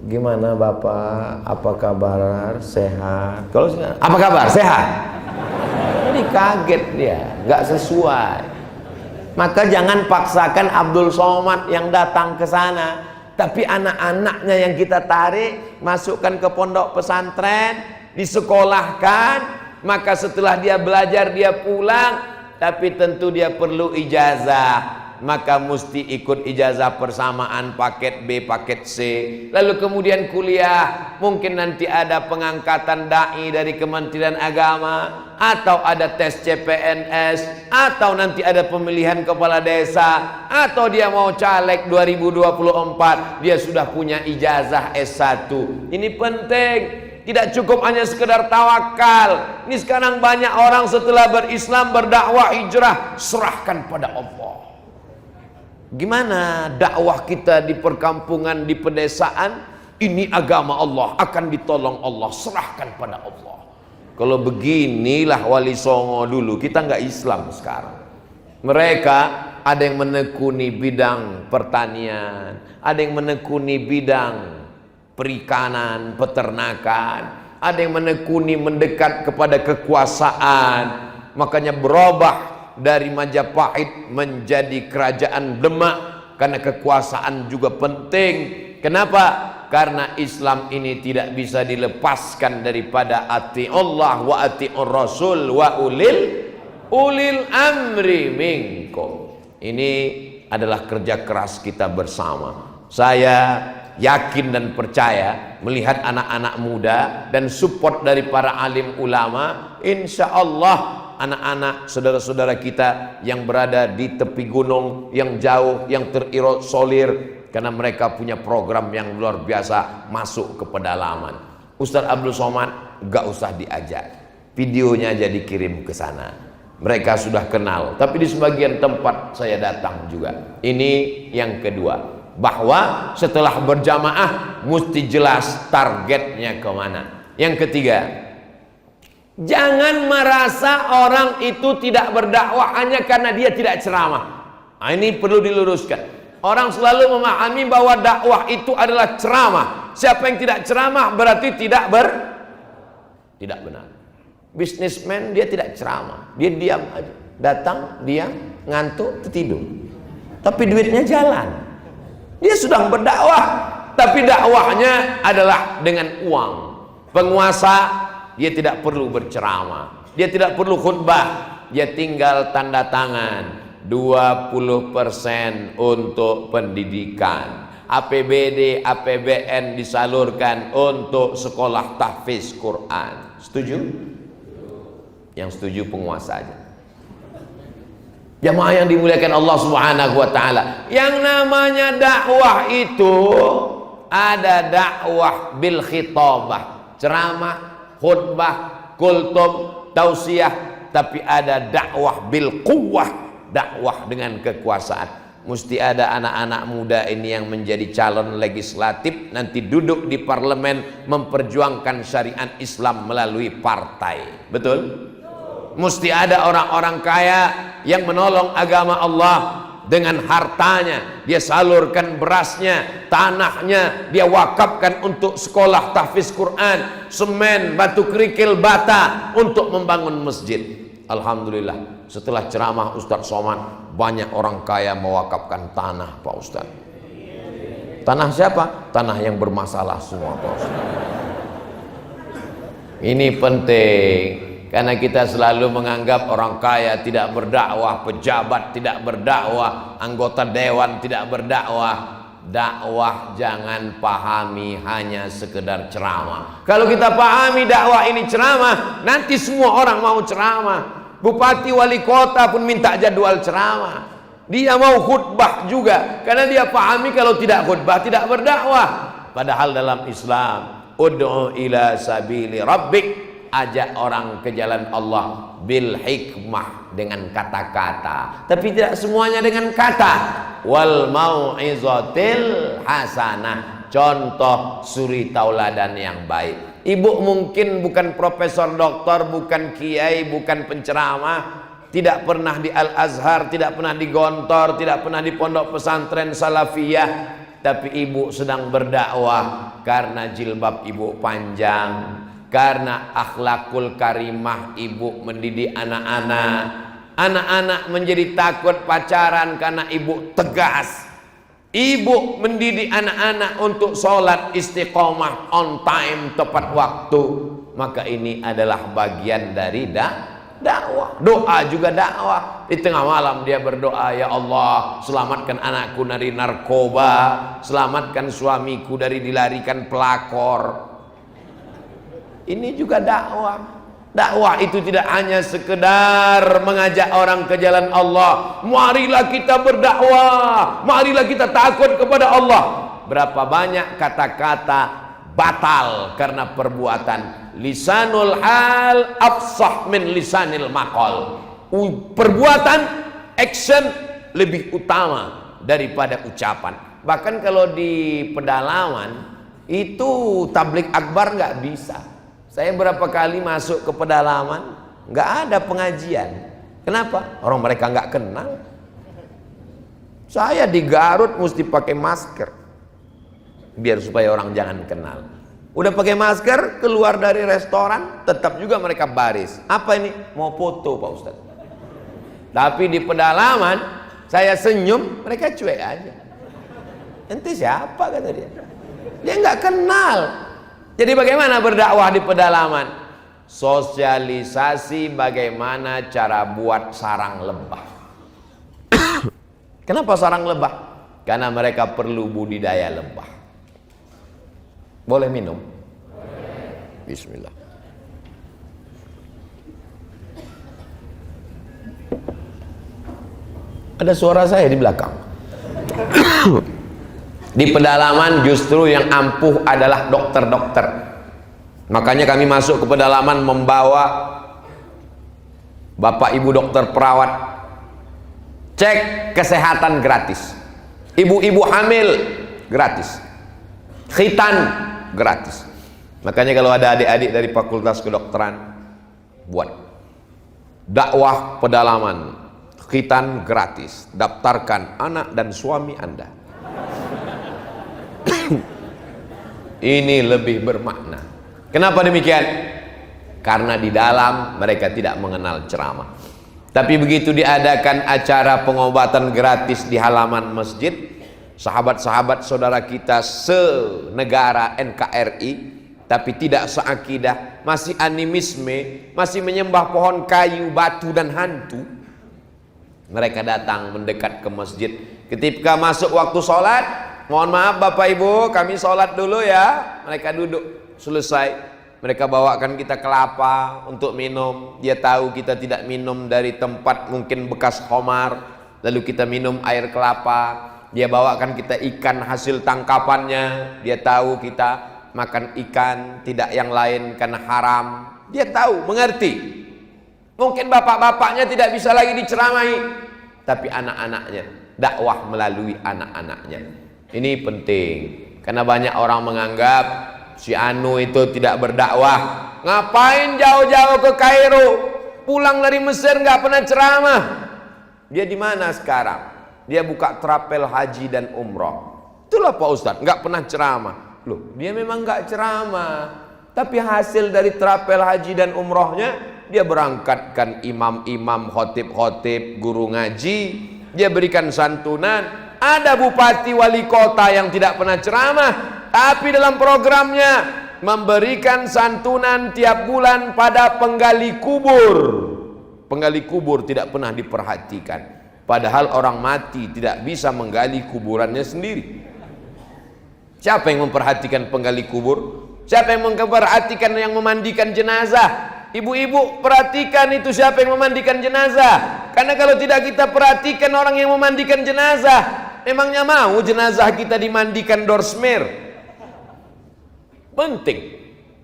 Gimana Bapak? Apa kabar? Sehat? Kalau apa kabar? Sehat? Jadi kaget dia, nggak sesuai. Maka jangan paksakan Abdul Somad yang datang ke sana, tapi anak-anaknya yang kita tarik, masukkan ke pondok pesantren, disekolahkan. Maka setelah dia belajar, dia pulang, tapi tentu dia perlu ijazah. Maka mesti ikut ijazah persamaan, paket B, paket C. Lalu kemudian kuliah, mungkin nanti ada pengangkatan dai dari Kementerian Agama, atau ada tes CPNS, atau nanti ada pemilihan kepala desa, atau dia mau caleg 2024, dia sudah punya ijazah S1. Ini penting. Tidak cukup hanya sekedar tawakal. Ini sekarang banyak orang setelah berislam, berdakwah, hijrah, serahkan pada Allah. Gimana dakwah kita di perkampungan, di pedesaan? Ini agama Allah, akan ditolong Allah, serahkan pada Allah. Kalau beginilah Wali Songo dulu, kita nggak Islam sekarang. Mereka ada yang menekuni bidang pertanian, ada yang menekuni bidang perikanan, peternakan, ada yang menekuni mendekat kepada kekuasaan. Makanya berubah dari Majapahit menjadi kerajaan Demak, karena kekuasaan juga penting. Kenapa? Karena Islam ini tidak bisa dilepaskan daripada ati Allah wa ati'ur Rasul wa ulil amri minkum. Ini adalah kerja keras kita bersama. Saya yakin dan percaya melihat anak-anak muda dan support dari para alim ulama, insya Allah anak-anak saudara-saudara kita yang berada di tepi gunung, yang jauh, yang terisolir, karena mereka punya program yang luar biasa, masuk ke pedalaman. Ustadz Abdul Somad gak usah diajak, videonya aja dikirim ke sana. Mereka sudah kenal, tapi di sebagian tempat saya datang juga. Ini yang kedua, bahwa setelah berjamaah mesti jelas targetnya kemana. Yang ketiga, jangan merasa orang itu tidak berdakwah hanya karena dia tidak ceramah. Nah, ini perlu diluruskan. Orang selalu memahami bahwa dakwah itu adalah ceramah. Siapa yang tidak ceramah berarti tidak benar. Bisnismen dia tidak ceramah, dia diam aja. Datang, diam, ngantuk, tidur. Tapi duitnya jalan. Dia sedang berdakwah, tapi dakwahnya adalah dengan uang. Penguasa, dia tidak perlu berceramah, dia tidak perlu khutbah, dia tinggal tanda tangan 20% untuk pendidikan, APBD, APBN disalurkan untuk sekolah tahfiz Quran. Setuju? Yang setuju penguasa aja. Jamaah yang dimuliakan Allah Subhanahu wa taala, yang namanya dakwah itu ada dakwah bil khitabah, ceramah, khutbah, kultum, tausiah, tapi ada dakwah bil quwwah, dakwah dengan kekuasaan. Mesti ada anak-anak muda ini yang menjadi calon legislatif, nanti duduk di parlemen memperjuangkan syariat Islam melalui partai. Betul? Mesti ada orang-orang kaya yang menolong agama Allah dengan hartanya. Dia salurkan berasnya, tanahnya dia wakafkan untuk sekolah tahfiz Quran, semen, batu kerikil, bata untuk membangun masjid. Alhamdulillah, setelah ceramah Ustadz Somad, banyak orang kaya mewakafkan tanah, Pak Ustadz. Tanah siapa? Tanah yang bermasalah semua, Pak Ustadz. Ini penting, karena kita selalu menganggap orang kaya tidak berdakwah, pejabat tidak berdakwah, anggota dewan tidak berdakwah. Dakwah jangan pahami hanya sekedar ceramah. Kalau kita pahami dakwah ini ceramah, nanti semua orang mau ceramah. Bupati wali kota pun minta jadwal ceramah. Dia mau khutbah juga, karena dia pahami kalau tidak khutbah tidak berdakwah. Padahal dalam Islam, ud'u ila sabili rabbik, ajak orang ke jalan Allah bil hikmah, dengan kata-kata, tapi tidak semuanya dengan kata. Wal mau'izatil hasanah, contoh suri tauladan yang baik. Ibu mungkin bukan profesor doktor, bukan kiai, bukan penceramah, tidak pernah di Al-Azhar, tidak pernah di Gontor, tidak pernah di pondok pesantren salafiyah, tapi ibu sedang berdakwah karena jilbab ibu panjang, karena akhlakul karimah ibu mendidik anak-anak. Anak-anak menjadi takut pacaran karena ibu tegas. Ibu mendidik anak-anak untuk sholat istiqomah, on time, tepat waktu. Maka ini adalah bagian dari dakwah. Doa juga dakwah. Di tengah malam dia berdoa, ya Allah, selamatkan anakku dari narkoba, selamatkan suamiku dari dilarikan pelakor. Ini juga dakwah. Dakwah itu tidak hanya sekedar mengajak orang ke jalan Allah. Marilah kita berdakwah, marilah kita takut kepada Allah. Berapa banyak kata-kata batal karena perbuatan. Lisanul hal afsah min lisanil maqal. Perbuatan, action lebih utama daripada ucapan. Bahkan kalau di pedalaman itu tablik akbar nggak bisa. Saya berapa kali masuk ke pedalaman, nggak ada pengajian. Kenapa? Orang mereka nggak kenal. Saya di Garut mesti pakai masker, biar supaya orang jangan kenal. Udah pakai masker, keluar dari restoran, tetap juga mereka baris. Apa ini? Mau foto, Pak Ustadz. Tapi di pedalaman, saya senyum, mereka cuek aja. Ente siapa, kata dia. Dia nggak kenal. Jadi bagaimana berdakwah di pedalaman? Sosialisasi bagaimana cara buat sarang lebah. Kenapa sarang lebah? Karena mereka perlu budidaya lebah. Boleh minum? Bismillah. Ada suara saya di belakang. Di pedalaman justru yang ampuh adalah dokter-dokter. Makanya kami masuk ke pedalaman membawa bapak ibu dokter perawat, cek kesehatan gratis. Ibu-ibu hamil gratis, khitan gratis. Makanya kalau ada adik-adik dari fakultas kedokteran, buat dakwah pedalaman, khitan gratis, daftarkan anak dan suami Anda. Ini lebih bermakna. Kenapa demikian? Karena di dalam mereka tidak mengenal ceramah. Tapi begitu diadakan acara pengobatan gratis di halaman masjid, sahabat-sahabat saudara kita senegara NKRI, tapi tidak seakidah, masih animisme, masih menyembah pohon kayu, batu dan hantu, mereka datang mendekat ke masjid. Ketika masuk waktu sholat, mohon maaf Bapak Ibu, kami sholat dulu ya. Mereka duduk, selesai. Mereka bawakan kita kelapa untuk minum. Dia tahu kita tidak minum dari tempat mungkin bekas khamar, lalu kita minum air kelapa. Dia bawakan kita ikan hasil tangkapannya. Dia tahu kita makan ikan, tidak yang lain karena haram. Dia tahu, mengerti. Mungkin bapak-bapaknya tidak bisa lagi diceramahi, tapi anak-anaknya, dakwah melalui anak-anaknya. Ini penting, karena banyak orang menganggap si Anu itu tidak berdakwah. Ngapain jauh-jauh ke Kairo, pulang dari Mesir nggak pernah ceramah. Dia di mana sekarang? Dia buka trapel haji dan umroh. Itulah Pak Ustadz, nggak pernah ceramah. Loh, dia memang nggak ceramah, tapi hasil dari trapel haji dan umrohnya, dia berangkatkan imam-imam, khotib-khotib, guru ngaji, dia berikan santunan. Ada bupati wali kota yang tidak pernah ceramah, tapi dalam programnya memberikan santunan tiap bulan pada penggali kubur. Penggali kubur tidak pernah diperhatikan, padahal orang mati tidak bisa menggali kuburannya sendiri. Siapa yang memperhatikan penggali kubur? Siapa yang memperhatikan yang memandikan jenazah? Ibu-ibu perhatikan itu, siapa yang memandikan jenazah. Karena kalau tidak kita perhatikan orang yang memandikan jenazah, memangnya mau jenazah kita dimandikan dorsmer? Penting.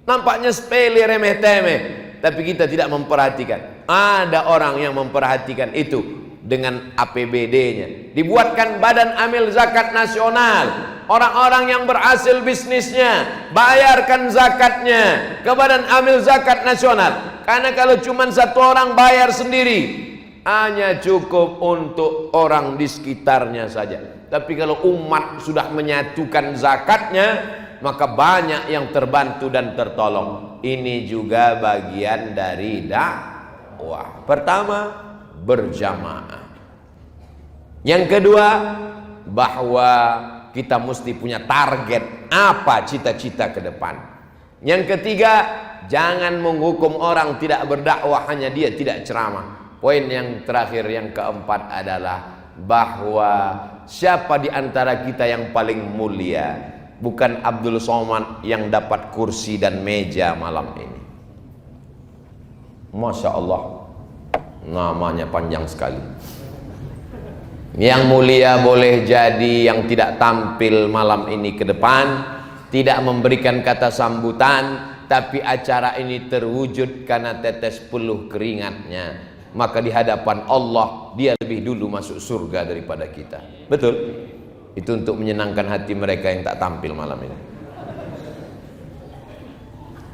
Nampaknya sepele, remeh-temeh, tapi kita tidak memperhatikan. Ada orang yang memperhatikan itu dengan APBD-nya. Dibuatkan Badan Amil Zakat Nasional. Orang-orang yang berhasil bisnisnya, bayarkan zakatnya ke Badan Amil Zakat Nasional. Karena kalau cuma satu orang bayar sendiri, hanya cukup untuk orang di sekitarnya saja. Tapi kalau umat sudah menyatukan zakatnya, maka banyak yang terbantu dan tertolong. Ini juga bagian dari dakwah. Pertama, berjamaah. Yang kedua, bahwa kita mesti punya target apa cita-cita ke depan. Yang ketiga, jangan menghukum orang tidak berdakwah hanya dia tidak ceramah. Poin yang terakhir, yang keempat adalah bahwa siapa di antara kita yang paling mulia? Bukan Abdul Somad yang dapat kursi dan meja malam ini. Masya Allah, namanya panjang sekali. Yang mulia boleh jadi yang tidak tampil malam ini ke depan, tidak memberikan kata sambutan, tapi acara ini terwujud karena tetes peluh keringatnya. Maka di hadapan Allah dia lebih dulu masuk surga daripada kita. Betul? Itu untuk menyenangkan hati mereka yang tak tampil malam ini.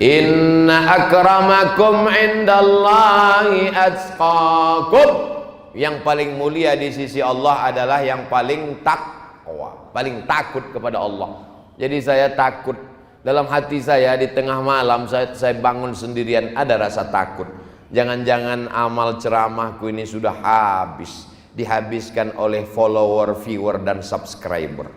Inna akramakum indallahi atqakum. Yang paling mulia di sisi Allah adalah yang paling takwa, paling takut kepada Allah. Jadi saya takut, dalam hati saya di tengah malam saya bangun sendirian, ada rasa takut. Jangan-jangan amal ceramahku ini sudah habis, dihabiskan oleh follower, viewer, dan subscriber.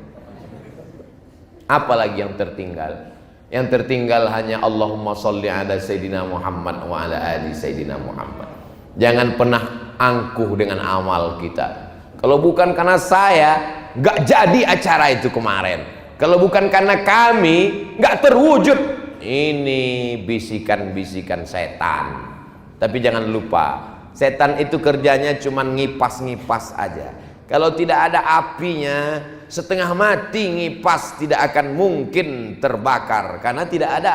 Apalagi yang tertinggal? Yang tertinggal hanya Allahumma sholli ala Sayyidina Muhammad wa ala ali Sayyidina Muhammad. Jangan pernah angkuh dengan amal kita. Kalau bukan karena saya, gak jadi acara itu kemarin. Kalau bukan karena kami, gak terwujud. Ini bisikan-bisikan setan. Tapi jangan lupa, setan itu kerjanya cuma ngipas-ngipas aja. Kalau tidak ada apinya, setengah mati ngipas tidak akan mungkin terbakar, karena tidak ada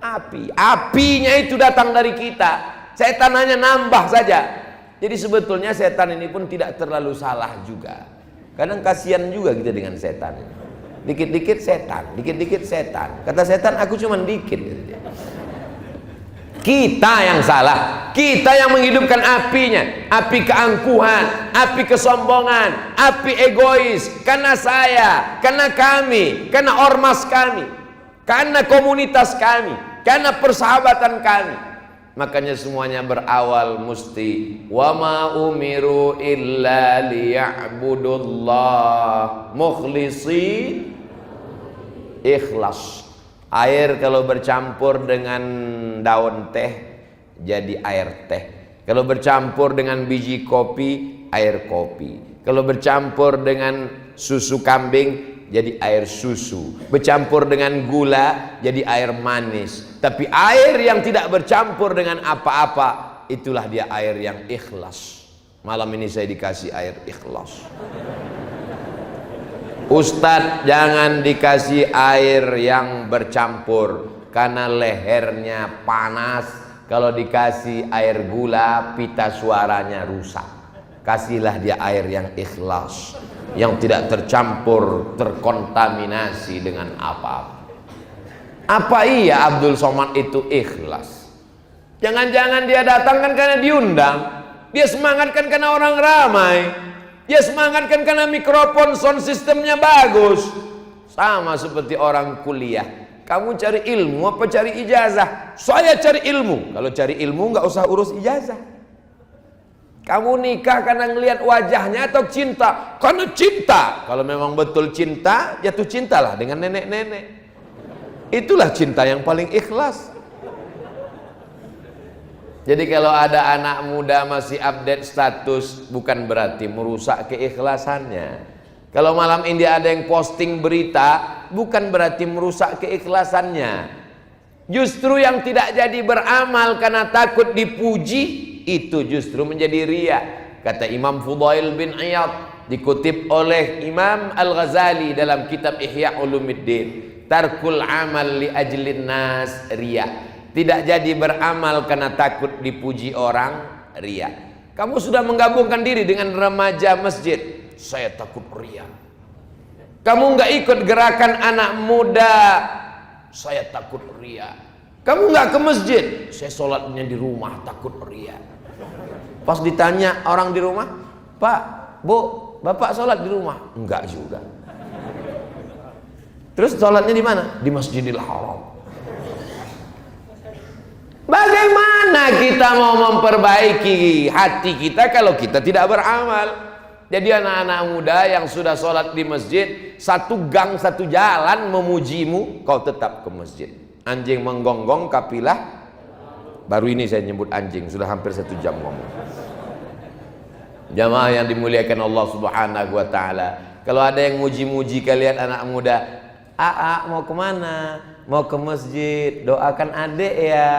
api. Apinya itu datang dari kita. Setan hanya nambah saja. Jadi sebetulnya setan ini pun tidak terlalu salah juga. Kadang kasihan juga kita dengan setan. Dikit-dikit setan, dikit-dikit setan. Kata setan, aku cuma dikit. Kita yang salah. Kita yang menghidupkan apinya. Api keangkuhan, api kesombongan, api egois. Karena saya, karena kami, karena ormas kami, karena komunitas kami, karena persahabatan kami. Makanya semuanya berawal mesti wa ma umiru illa liya'budullah mukhlisin, ikhlas. Air kalau bercampur dengan daun teh jadi air teh. Kalau bercampur dengan biji kopi, air kopi. Kalau bercampur dengan susu kambing, jadi air susu. Bercampur dengan gula, jadi air manis. Tapi air yang tidak bercampur dengan apa-apa, itulah dia air yang ikhlas. Malam ini saya dikasih air ikhlas. Ustadz, jangan dikasih air yang bercampur karena lehernya panas. Kalau dikasih air gula, pita suaranya rusak. Kasihlah dia air yang ikhlas, yang tidak tercampur, terkontaminasi dengan apa-apa. Apa iya Abdul Somad itu ikhlas? Jangan-jangan dia datang kan karena diundang. Dia semangat kan karena orang ramai. Dia semangat kan karena mikrofon sound sistemnya bagus. Sama seperti orang kuliah. Kamu cari ilmu apa cari ijazah? Saya cari ilmu. Kalau cari ilmu nggak usah urus ijazah. Kamu nikah karena ngelihat wajahnya atau cinta? Karena cinta. Kalau memang betul cinta, jatuh cintalah dengan nenek-nenek. Itulah cinta yang paling ikhlas. Jadi kalau ada anak muda masih update status, bukan berarti merusak keikhlasannya. Kalau malam ini ada yang posting berita, bukan berarti merusak keikhlasannya. Justru yang tidak jadi beramal karena takut dipuji, itu justru menjadi riya. Kata Imam Fudail bin Iyad, dikutip oleh Imam Al-Ghazali dalam kitab Ihya Ulumuddin, tarkul amal li ajlin nas riya. Tidak jadi beramal karena takut dipuji orang, riya. Kamu sudah menggabungkan diri dengan remaja masjid, saya takut riya. Kamu nggak ikut gerakan anak muda, saya takut riya. Kamu nggak ke masjid, saya sholatnya di rumah, takut riya. Pas ditanya orang di rumah, Pak, Bu, Bapak sholat di rumah? Enggak juga. Terus sholatnya di mana? Di Masjidil Haram. Bagaimana kita mau memperbaiki hati kita kalau kita tidak beramal? Jadi anak-anak muda yang sudah sholat di masjid, satu gang satu jalan memujimu, kau tetap ke masjid. Anjing menggonggong kapilah. Baru ini saya nyebut anjing, sudah hampir 1 jam ngomong. Jamaah yang dimuliakan Allah Subhanahu wa ta'ala, kalau ada yang muji-muji kalian anak muda, "Aa, mau kemana?" "Mau ke masjid." "Doakan adek ya."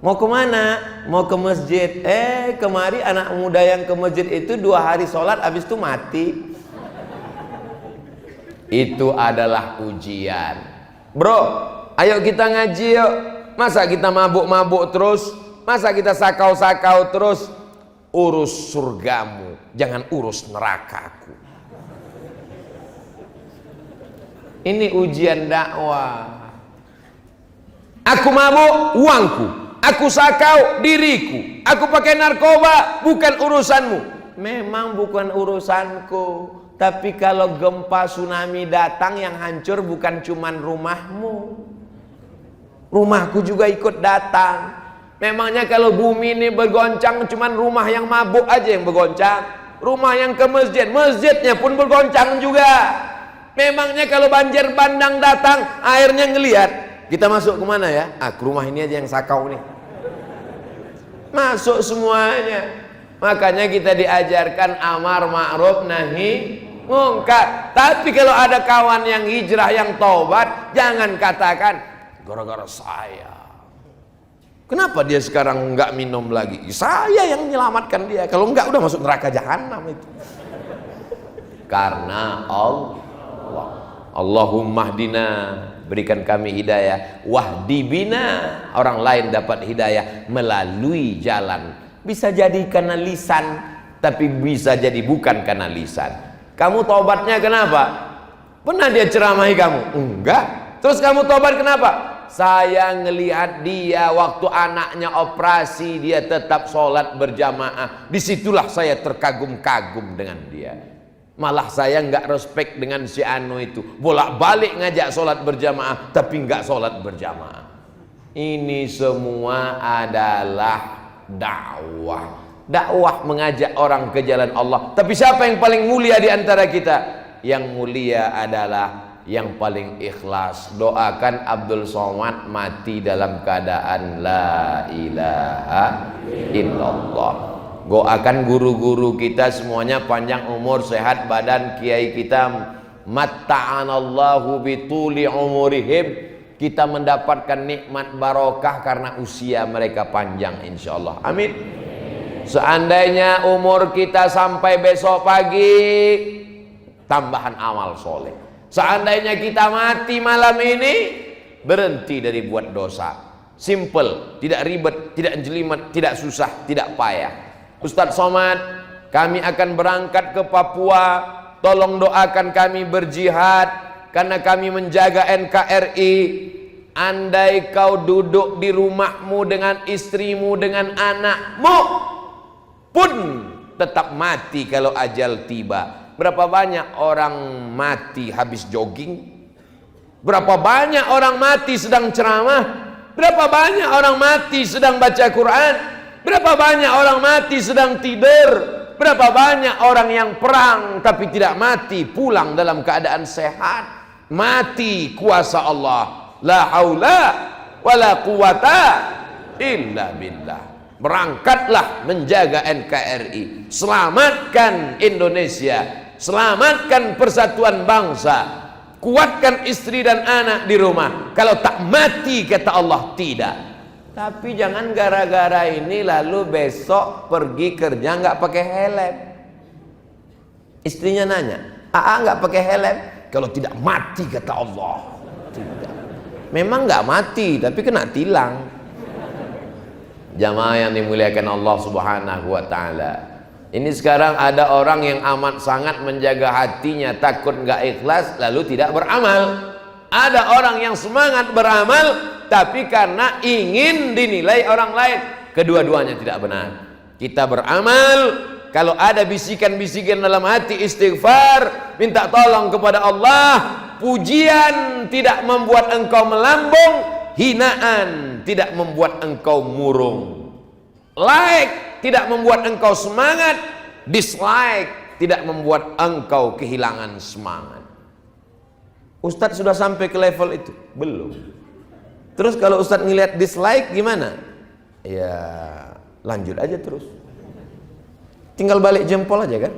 "Mau kemana?" "Mau ke masjid." Kemari anak muda yang ke masjid itu 2 hari sholat, habis itu mati. Itu adalah ujian. Bro, ayo kita ngaji yuk. Masa kita mabuk-mabuk terus? Masa kita sakau-sakau terus? Urus surgamu, jangan urus nerakaku. Ini ujian dakwah. Aku mabuk, uangku. Aku sakau, diriku. Aku pakai narkoba, bukan urusanmu. Memang bukan urusanku. Tapi kalau gempa tsunami datang, yang hancur bukan cuman rumahmu. Rumahku juga ikut datang. Memangnya kalau bumi ini bergoncang, cuman rumah yang mabuk aja yang bergoncang? Rumah yang ke masjid, masjidnya pun bergoncang juga. Memangnya kalau banjir bandang datang, airnya ngelihat, kita masuk kemana ya? Ke rumah ini aja yang sakau nih. Masuk semuanya. Makanya kita diajarkan amar ma'ruf nahi mungkar. Tapi kalau ada kawan yang hijrah, yang taubat, jangan katakan gara-gara saya. Kenapa dia sekarang nggak minum lagi? Saya yang menyelamatkan dia. Kalau nggak udah masuk neraka jahanam itu. Karena Allah. Allahumma hdina, berikan kami hidayah. Wahdi bina, orang lain dapat hidayah melalui jalan. Bisa jadi karena lisan, tapi bisa jadi bukan karena lisan. Kamu tobatnya kenapa? Pernah dia ceramahi kamu? Enggak. Terus kamu tobat kenapa? Saya ngelihat dia waktu anaknya operasi, dia tetap sholat berjamaah. Disitulah saya terkagum-kagum dengan dia. Malah saya nggak respect dengan si Anu itu. Bolak-balik ngajak sholat berjamaah, tapi nggak sholat berjamaah. Ini semua adalah dakwah. Dakwah mengajak orang ke jalan Allah. Tapi siapa yang paling mulia di antara kita? Yang mulia adalah yang paling ikhlas. Doakan Abdul Somad mati dalam keadaan la ilaha illallah. Doakan guru-guru kita semuanya panjang umur, sehat badan. Kiai kita matta'anallahu bituli umurihim, kita mendapatkan nikmat barokah karena usia mereka panjang insyaallah. Amin. Seandainya umur kita sampai besok pagi, tambahan amal soleh. Seandainya kita mati malam ini, berhenti dari buat dosa. Simple, tidak ribet, tidak jelimet, tidak susah, tidak payah. Ustadz Somad, kami akan berangkat ke Papua, tolong doakan kami berjihad karena kami menjaga NKRI. Andai kau duduk di rumahmu dengan istrimu, dengan anakmu, pun tetap mati kalau ajal tiba. Berapa banyak orang mati habis jogging? Berapa banyak orang mati sedang ceramah? Berapa banyak orang mati sedang baca Quran? Berapa banyak orang mati sedang tidur? Berapa banyak orang yang perang tapi tidak mati, pulang dalam keadaan sehat? Mati kuasa Allah. La haula wala quwata illa billah. Berangkatlah menjaga NKRI, selamatkan Indonesia, selamatkan persatuan bangsa, kuatkan istri dan anak di rumah. Kalau tak mati kata Allah tidak. Tapi jangan gara-gara ini lalu besok pergi kerja nggak pakai helm. Istrinya nanya, nggak pakai helm? Kalau tidak mati kata Allah. Tidak. Memang nggak mati, tapi kena tilang. Jamaah yang dimuliakan Allah Subhanahu wa Ta'ala, ini sekarang ada orang yang amat sangat menjaga hatinya, takut nggak ikhlas lalu tidak beramal. Ada orang yang semangat beramal tapi karena ingin dinilai orang lain. Kedua-duanya tidak benar. Kita beramal, kalau ada bisikan-bisikan dalam hati, istighfar, minta tolong kepada Allah. Pujian tidak membuat engkau melambung, hinaan tidak membuat engkau murung. Like tidak membuat engkau semangat, dislike tidak membuat engkau kehilangan semangat. Ustadz sudah sampai ke level itu? Belum. Terus kalau Ustadz ngelihat dislike gimana? Ya lanjut aja terus. Tinggal balik jempol aja kan?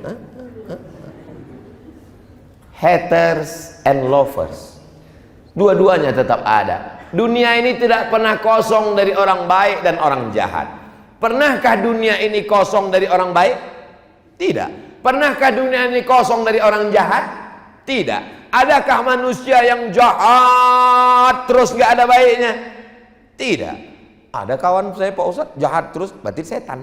Haters and lovers, dua-duanya tetap ada. Dunia ini tidak pernah kosong dari orang baik dan orang jahat. Pernahkah dunia ini kosong dari orang baik? Tidak. Pernahkah dunia ini kosong dari orang jahat? Tidak. Adakah manusia yang jahat terus nggak ada baiknya? Tidak. Ada kawan saya Pak Ustadz jahat terus, berarti setan.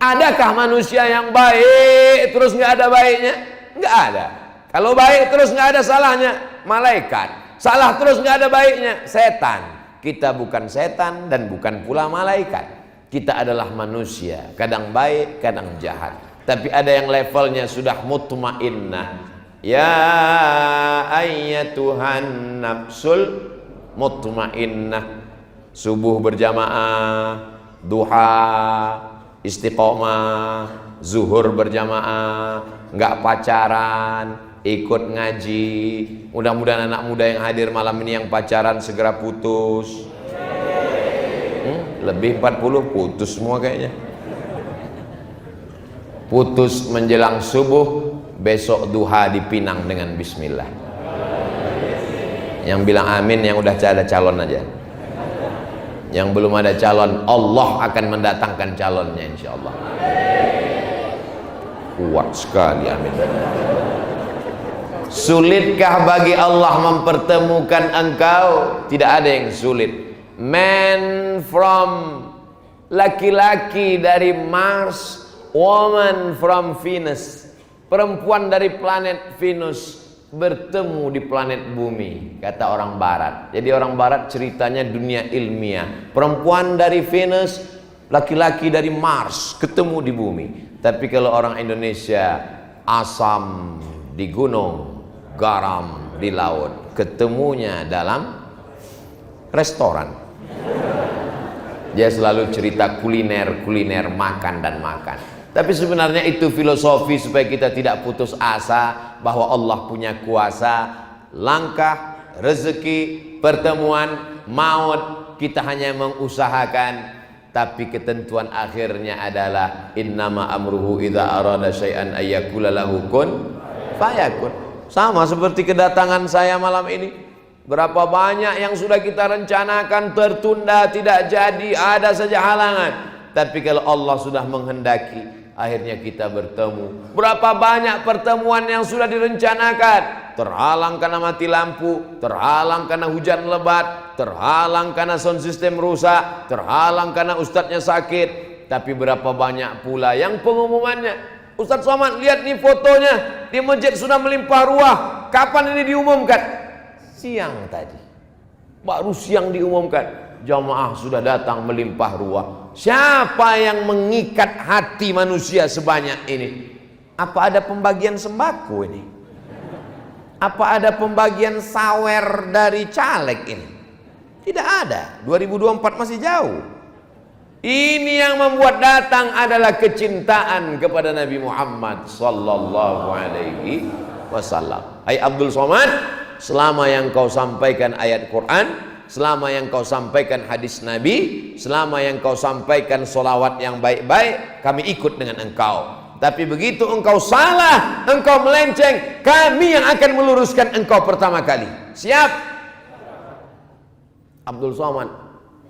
Adakah manusia yang baik terus nggak ada baiknya? Nggak ada. Kalau baik terus nggak ada salahnya, malaikat. Salah terus nggak ada baiknya, setan. Kita bukan setan dan bukan pula malaikat. Kita adalah manusia, kadang baik, kadang jahat. Tapi ada yang levelnya sudah mutmainnah. Ya ayyatuhan nafsul mutmainnah. Subuh berjamaah, duha, istiqomah, zuhur berjamaah, nggak pacaran, ikut ngaji. Mudah-mudahan anak muda yang hadir malam ini yang pacaran segera putus. Lebih 40 putus semua kayaknya. Putus menjelang subuh, besok duha dipinang dengan bismillah. Yang bilang amin yang udah ada calon aja. Yang belum ada calon, Allah akan mendatangkan calonnya insyaallah. Kuat sekali, amin. Sulitkah bagi Allah mempertemukan engkau? Tidak ada yang sulit. Man from laki-laki dari Mars, woman from Venus. Perempuan dari planet Venus bertemu di planet bumi, kata orang barat. Jadi orang barat ceritanya dunia ilmiah. Perempuan dari Venus, laki-laki dari Mars ketemu di bumi. Tapi kalau orang Indonesia, asam di gunung, garam di laut, ketemunya dalam restoran. Dia selalu cerita kuliner, makan dan makan. Tapi sebenarnya itu filosofi supaya kita tidak putus asa bahwa Allah punya kuasa. Langkah, rezeki, pertemuan, maut, kita hanya mengusahakan. Tapi ketentuan akhirnya adalah innama amruhu idza arada syai'an ayyakula lahu kun fayakun. Sama seperti kedatangan saya malam ini. Berapa banyak yang sudah kita rencanakan tertunda, tidak jadi, ada saja halangan. Tapi kalau Allah sudah menghendaki, Akhirnya kita bertemu. Berapa banyak pertemuan yang sudah direncanakan, terhalang karena mati lampu, terhalang karena hujan lebat, terhalang karena sound system rusak, terhalang karena ustadznya sakit. Tapi berapa banyak pula yang pengumumannya, Ustadz Somad lihat nih fotonya, di masjid sudah melimpah ruah. Kapan ini diumumkan? Siang tadi, baru siang diumumkan. Jamaah sudah datang melimpah ruah. Siapa yang mengikat hati manusia sebanyak ini? Apa ada pembagian sembako ini? Apa ada pembagian sawer dari caleg ini? Tidak ada. 2024 masih jauh. Ini yang membuat datang adalah kecintaan kepada Nabi Muhammad sallallahu alaihi wasallam. Hai Abdul Somad, selama yang kau sampaikan ayat Quran, selama yang kau sampaikan hadis Nabi, selama yang kau sampaikan solawat yang baik-baik, kami ikut dengan engkau. Tapi begitu engkau salah, engkau melenceng, kami yang akan meluruskan engkau pertama kali. Siap? Abdul Somad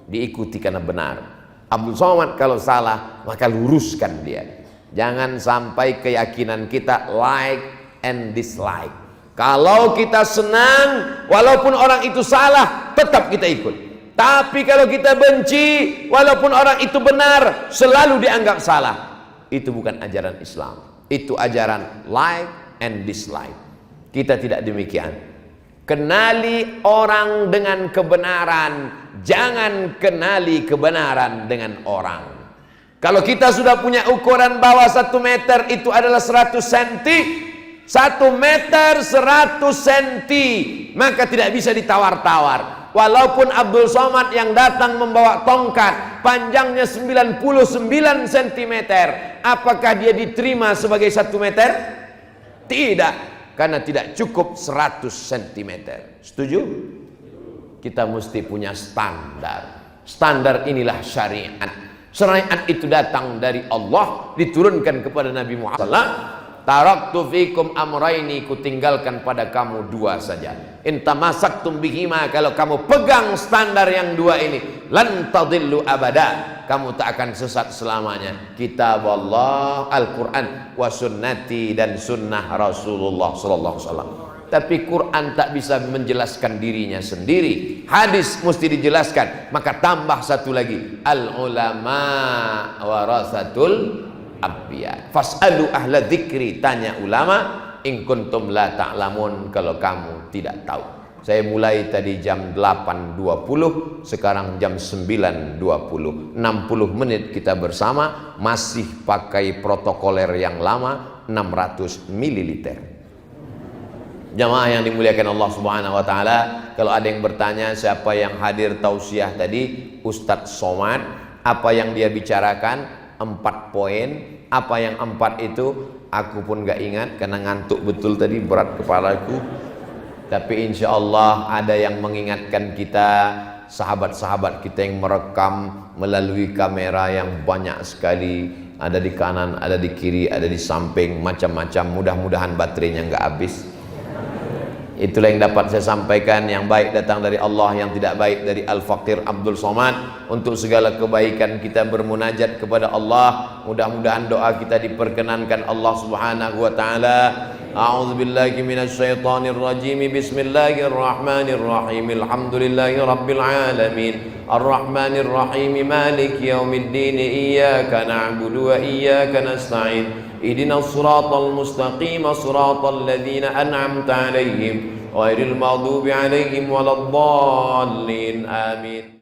diikuti karena benar. Abdul Somad kalau salah, maka luruskan dia. Jangan sampai keyakinan kita like and dislike. Kalau kita senang, walaupun orang itu salah, tetap kita ikut. Tapi kalau kita benci, walaupun orang itu benar, selalu dianggap salah. Itu bukan ajaran Islam. Itu ajaran like and dislike. Kita tidak demikian. Kenali orang dengan kebenaran, jangan kenali kebenaran dengan orang. Kalau kita sudah punya ukuran bahwa 1 meter itu adalah 100 cm, 1 meter 100 cm, maka tidak bisa ditawar-tawar. Walaupun Abdul Somad yang datang membawa tongkat panjangnya 99 cm, apakah dia diterima sebagai 1 meter? Tidak, karena tidak cukup 100 cm. Setuju? Kita mesti punya standar. Standar inilah syariat. Syariat itu datang dari Allah, diturunkan kepada Nabi Muhammad. Taraktu fikum amraini, kutinggalkan pada kamu 2 saja. In tamasaktum bihima, kalau kamu pegang standar yang 2 ini, lan tadillu abada, kamu tak akan sesat selamanya. Kitab Allah, Al-Quran, wa sunnati, dan sunnah Rasulullah sallallahu alaihi wasallam. Tapi Quran tak bisa menjelaskan dirinya sendiri, hadis mesti dijelaskan. Maka tambah satu lagi, al ulama warasatul Abbiya. Fas'alu ahla dzikri, tanya ulama, in kuntum la ta'lamun, kalau kamu tidak tahu. Saya mulai tadi jam 8.20, sekarang jam 9.20. 60 menit kita bersama, masih pakai protokoler yang lama, 600 ml. Jamaah yang dimuliakan Allah Subhanahu wa taala, kalau ada yang bertanya siapa yang hadir tausiah tadi, Ustadz Somad, apa yang dia bicarakan? 4 poin. Apa yang 4 itu aku pun gak ingat karena ngantuk betul tadi, berat kepalaku. Tapi insya Allah ada yang mengingatkan kita, sahabat-sahabat kita yang merekam melalui kamera yang banyak sekali, ada di kanan, ada di kiri, ada di samping, macam-macam. Mudah-mudahan baterainya gak habis. Itulah yang dapat saya sampaikan. Yang baik datang dari Allah, yang tidak baik dari Al-Faqir Abdul Somad. Untuk segala kebaikan kita bermunajat kepada Allah. Mudah-mudahan doa kita diperkenankan Allah Subhanahu wa taala. A'udzubillahi minasyaitonir rajim. Bismillahirrahmanirrahim. Alhamdulillahi rabbil alamin. Arrahmanir rahim. Maliki yaumiddin. Iyyaka na'budu wa iyyaka nasta'in. اهدنا الصراط المستقيم صراط الذين أنعمت عليهم غير المغضوب عليهم ولا الضالين آمين.